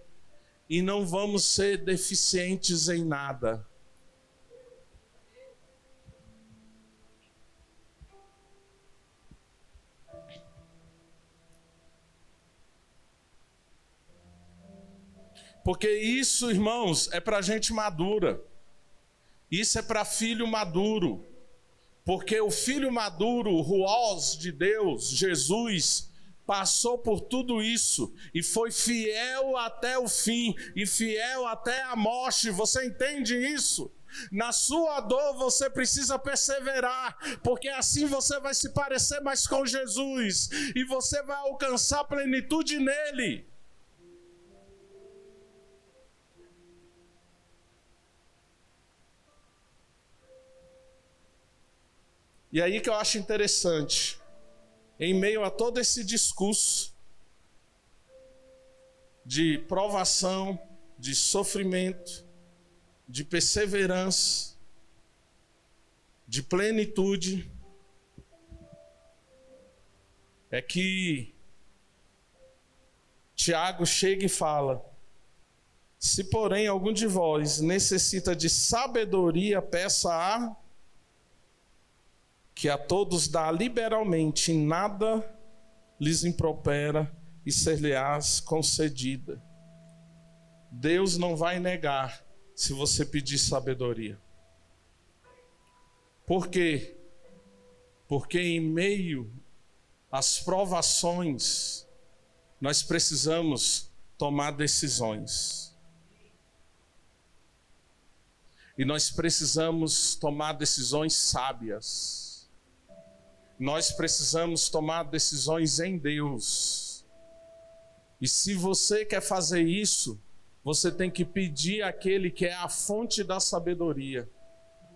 e não vamos ser deficientes em nada. Porque isso, irmãos, é para gente madura. Isso é para filho maduro. Porque o filho maduro, o ruós de Deus, Jesus, passou por tudo isso e foi fiel até o fim e fiel até a morte. Você entende isso? Na sua dor você precisa perseverar, porque assim você vai se parecer mais com Jesus e você vai alcançar plenitude nele. E aí que eu acho interessante, em meio a todo esse discurso de provação, de sofrimento, de perseverança, de plenitude, é que Tiago chega e fala: se porém algum de vós necessita de sabedoria, peça a que a todos dá liberalmente, em nada lhes impropera e ser-lhe-ás concedida. Deus não vai negar se você pedir sabedoria. Por quê? Porque em meio às provações, nós precisamos tomar decisões. E nós precisamos tomar decisões sábias. Nós precisamos tomar decisões em Deus. E se você quer fazer isso, você tem que pedir àquele que é a fonte da sabedoria,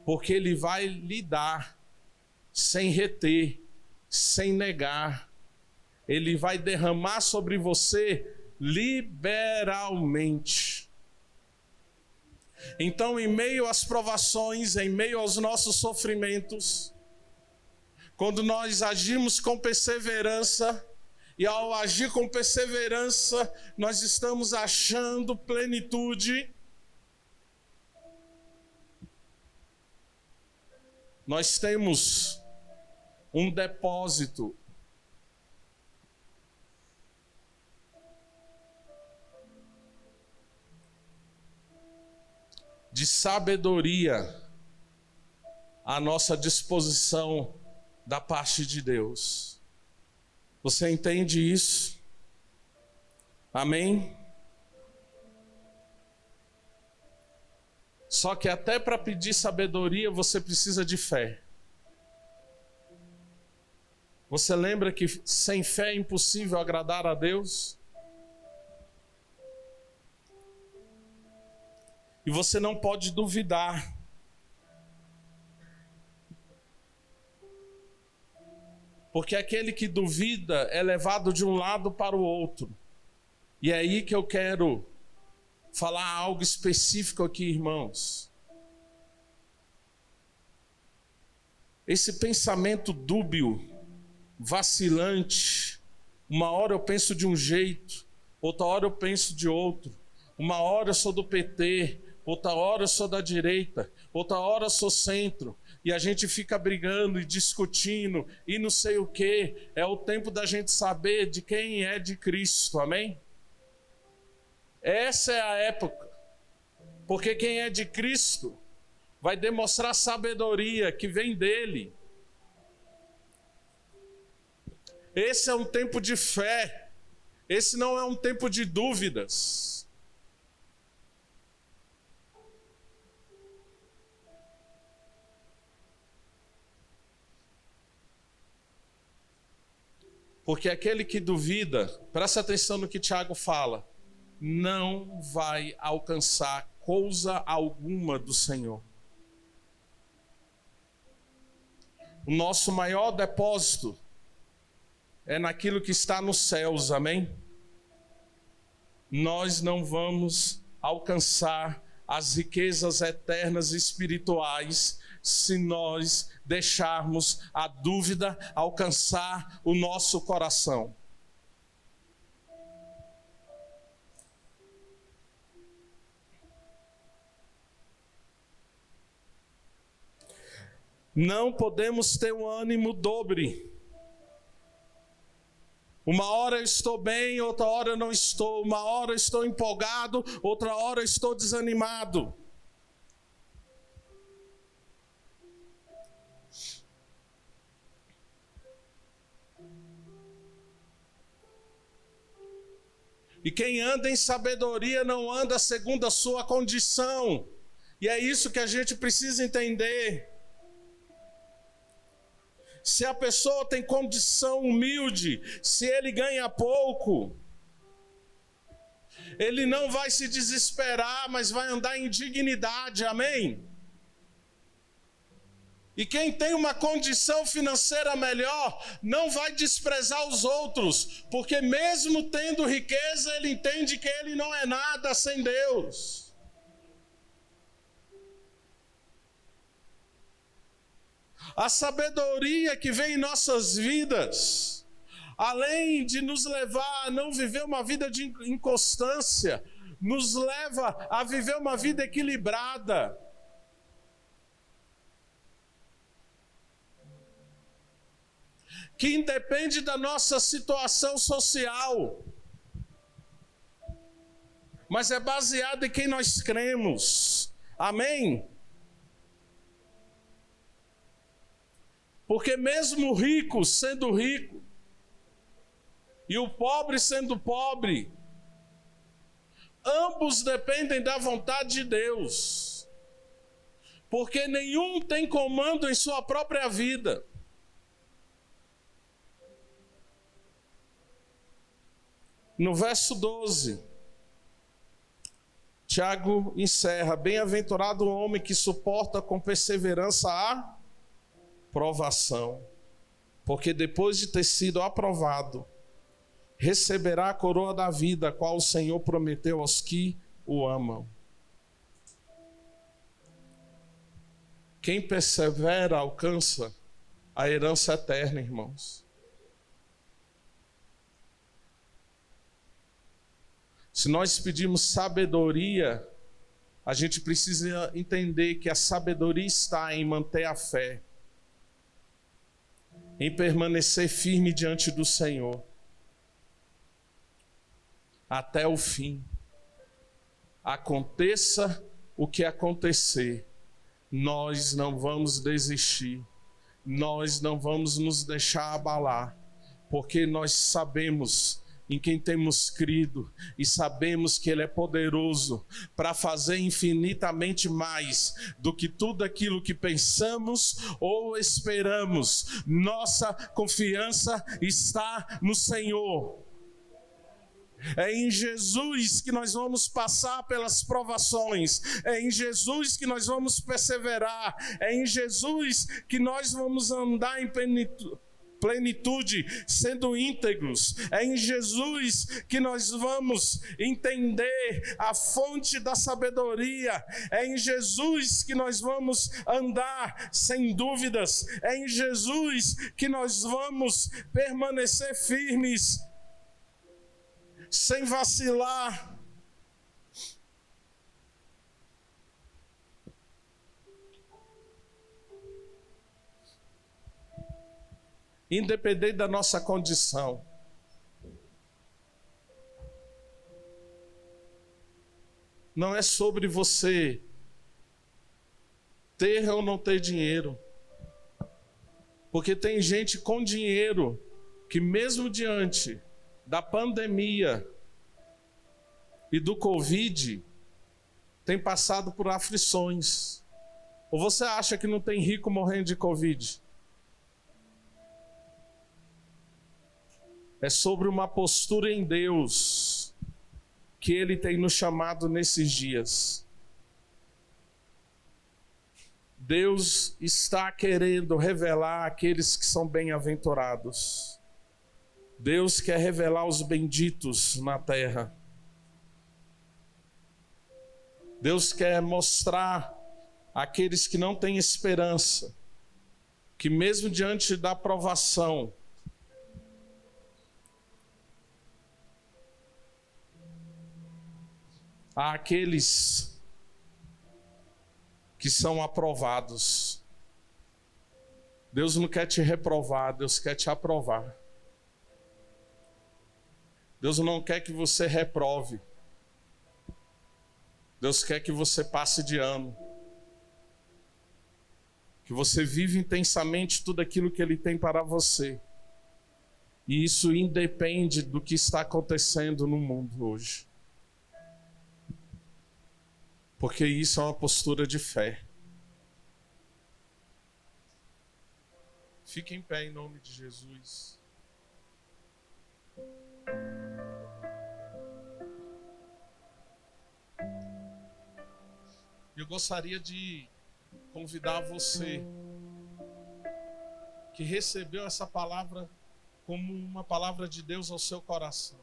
porque ele vai lhe dar, sem reter, sem negar. Ele vai derramar sobre você liberalmente. Então, em meio às provações, em meio aos nossos sofrimentos, quando nós agimos com perseverança, e ao agir com perseverança, nós estamos achando plenitude, nós temos um depósito de sabedoria à nossa disposição da parte de Deus. Você entende isso? Amém? Só que até para pedir sabedoria você precisa de fé. Você lembra que sem fé é impossível agradar a Deus? E você não pode duvidar. Porque aquele que duvida é levado de um lado para o outro. E é aí que eu quero falar algo específico aqui, irmãos. Esse pensamento dúbio, vacilante, uma hora eu penso de um jeito, outra hora eu penso de outro. Uma hora eu sou do PT, outra hora eu sou da direita, outra hora eu sou centro. E a gente fica brigando e discutindo e não sei o que. É o tempo da gente saber de quem é de Cristo, amém? Essa é a época. Porque quem é de Cristo vai demonstrar sabedoria que vem dele. Esse é um tempo de fé. Esse não é um tempo de dúvidas. Porque aquele que duvida, presta atenção no que Tiago fala, não vai alcançar coisa alguma do Senhor. O nosso maior depósito é naquilo que está nos céus, amém? Nós não vamos alcançar as riquezas eternas e espirituais se nós deixarmos a dúvida alcançar o nosso coração. Não podemos ter um ânimo dobre. Uma hora eu estou bem, outra hora eu não estou. Uma hora eu estou empolgado, outra hora eu estou desanimado. E quem anda em sabedoria não anda segundo a sua condição. E é isso que a gente precisa entender. Se a pessoa tem condição humilde, se ele ganha pouco, ele não vai se desesperar, mas vai andar em dignidade, amém? E quem tem uma condição financeira melhor, não vai desprezar os outros, porque mesmo tendo riqueza, ele entende que ele não é nada sem Deus. A sabedoria que vem em nossas vidas, além de nos levar a não viver uma vida de inconstância, nos leva a viver uma vida equilibrada. Que independe da nossa situação social, mas é baseado em quem nós cremos. Amém? Porque mesmo o rico sendo rico, e o pobre sendo pobre, ambos dependem da vontade de Deus. Porque nenhum tem comando em sua própria vida. No verso 12, Tiago encerra: bem-aventurado o homem que suporta com perseverança a provação, porque depois de ter sido aprovado, receberá a coroa da vida, a qual o Senhor prometeu aos que o amam. Quem persevera alcança a herança eterna, irmãos. Se nós pedimos sabedoria, a gente precisa entender que a sabedoria está em manter a fé, em permanecer firme diante do Senhor, até o fim. Aconteça o que acontecer, nós não vamos desistir, nós não vamos nos deixar abalar, porque nós sabemos em quem temos crido e sabemos que Ele é poderoso para fazer infinitamente mais do que tudo aquilo que pensamos ou esperamos. Nossa confiança está no Senhor. É em Jesus que nós vamos passar pelas provações, é em Jesus que nós vamos perseverar, é em Jesus que nós vamos andar em plenitude, sendo íntegros. É em Jesus que nós vamos entender a fonte da sabedoria. É em Jesus que nós vamos andar sem dúvidas. É em Jesus que nós vamos permanecer firmes, sem vacilar. Independente da nossa condição. Não é sobre você ter ou não ter dinheiro. Porque tem gente com dinheiro que mesmo diante da pandemia e do Covid, tem passado por aflições. Ou você acha que não tem rico morrendo de Covid? É sobre uma postura em Deus que Ele tem nos chamado nesses dias. Deus está querendo revelar aqueles que são bem-aventurados. Deus quer revelar os benditos na terra. Deus quer mostrar aqueles que não têm esperança que mesmo diante da provação, há aqueles que são aprovados. Deus não quer te reprovar, Deus quer te aprovar. Deus não quer que você reprove. Deus quer que você passe de ano. Que você vive intensamente tudo aquilo que Ele tem para você. E isso independe do que está acontecendo no mundo hoje. Porque isso é uma postura de fé. Fique em pé em nome de Jesus. Eu gostaria de convidar você que recebeu essa palavra como uma palavra de Deus ao seu coração.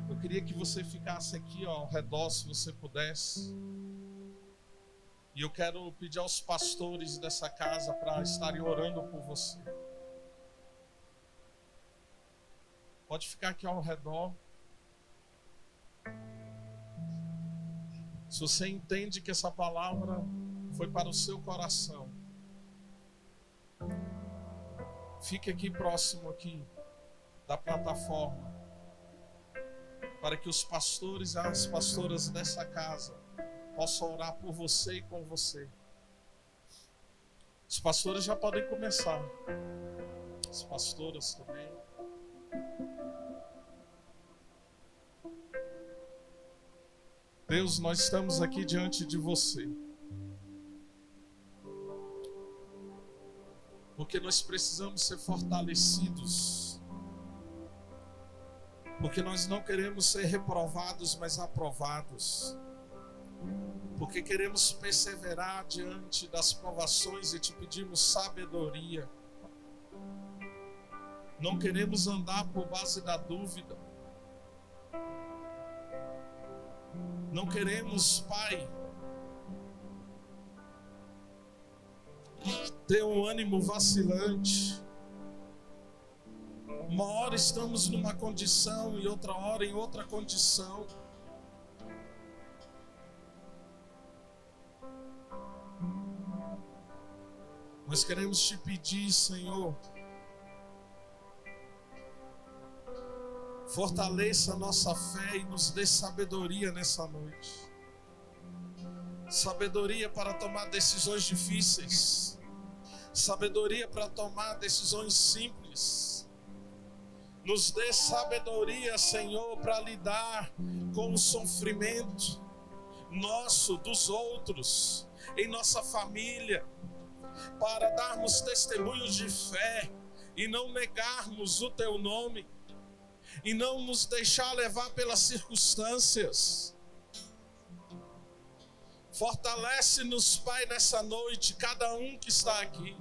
Eu queria que você ficasse aqui ao redor, se você pudesse. E eu quero pedir aos pastores dessa casa para estarem orando por você. Pode ficar aqui ao redor. Se você entende que essa palavra foi para o seu coração, fique aqui próximo aqui da plataforma, para que os pastores e as pastoras dessa casa possam orar por você e com você. Os pastores já podem começar. As pastoras também. Deus, nós estamos aqui diante de você, porque nós precisamos ser fortalecidos, porque nós não queremos ser reprovados, mas aprovados, porque queremos perseverar diante das provações e te pedimos sabedoria. Não queremos andar por base da dúvida. Não queremos, Pai, ter um ânimo vacilante. Uma hora estamos numa condição e outra hora em outra condição. Nós queremos te pedir, Senhor, fortaleça a nossa fé e nos dê sabedoria nessa noite. Sabedoria para tomar decisões difíceis. Sabedoria para tomar decisões simples. Nos dê sabedoria, Senhor, para lidar com o sofrimento nosso, dos outros, em nossa família, para darmos testemunhos de fé e não negarmos o Teu nome. E não nos deixar levar pelas circunstâncias. Fortalece-nos, Pai, nessa noite, cada um que está aqui.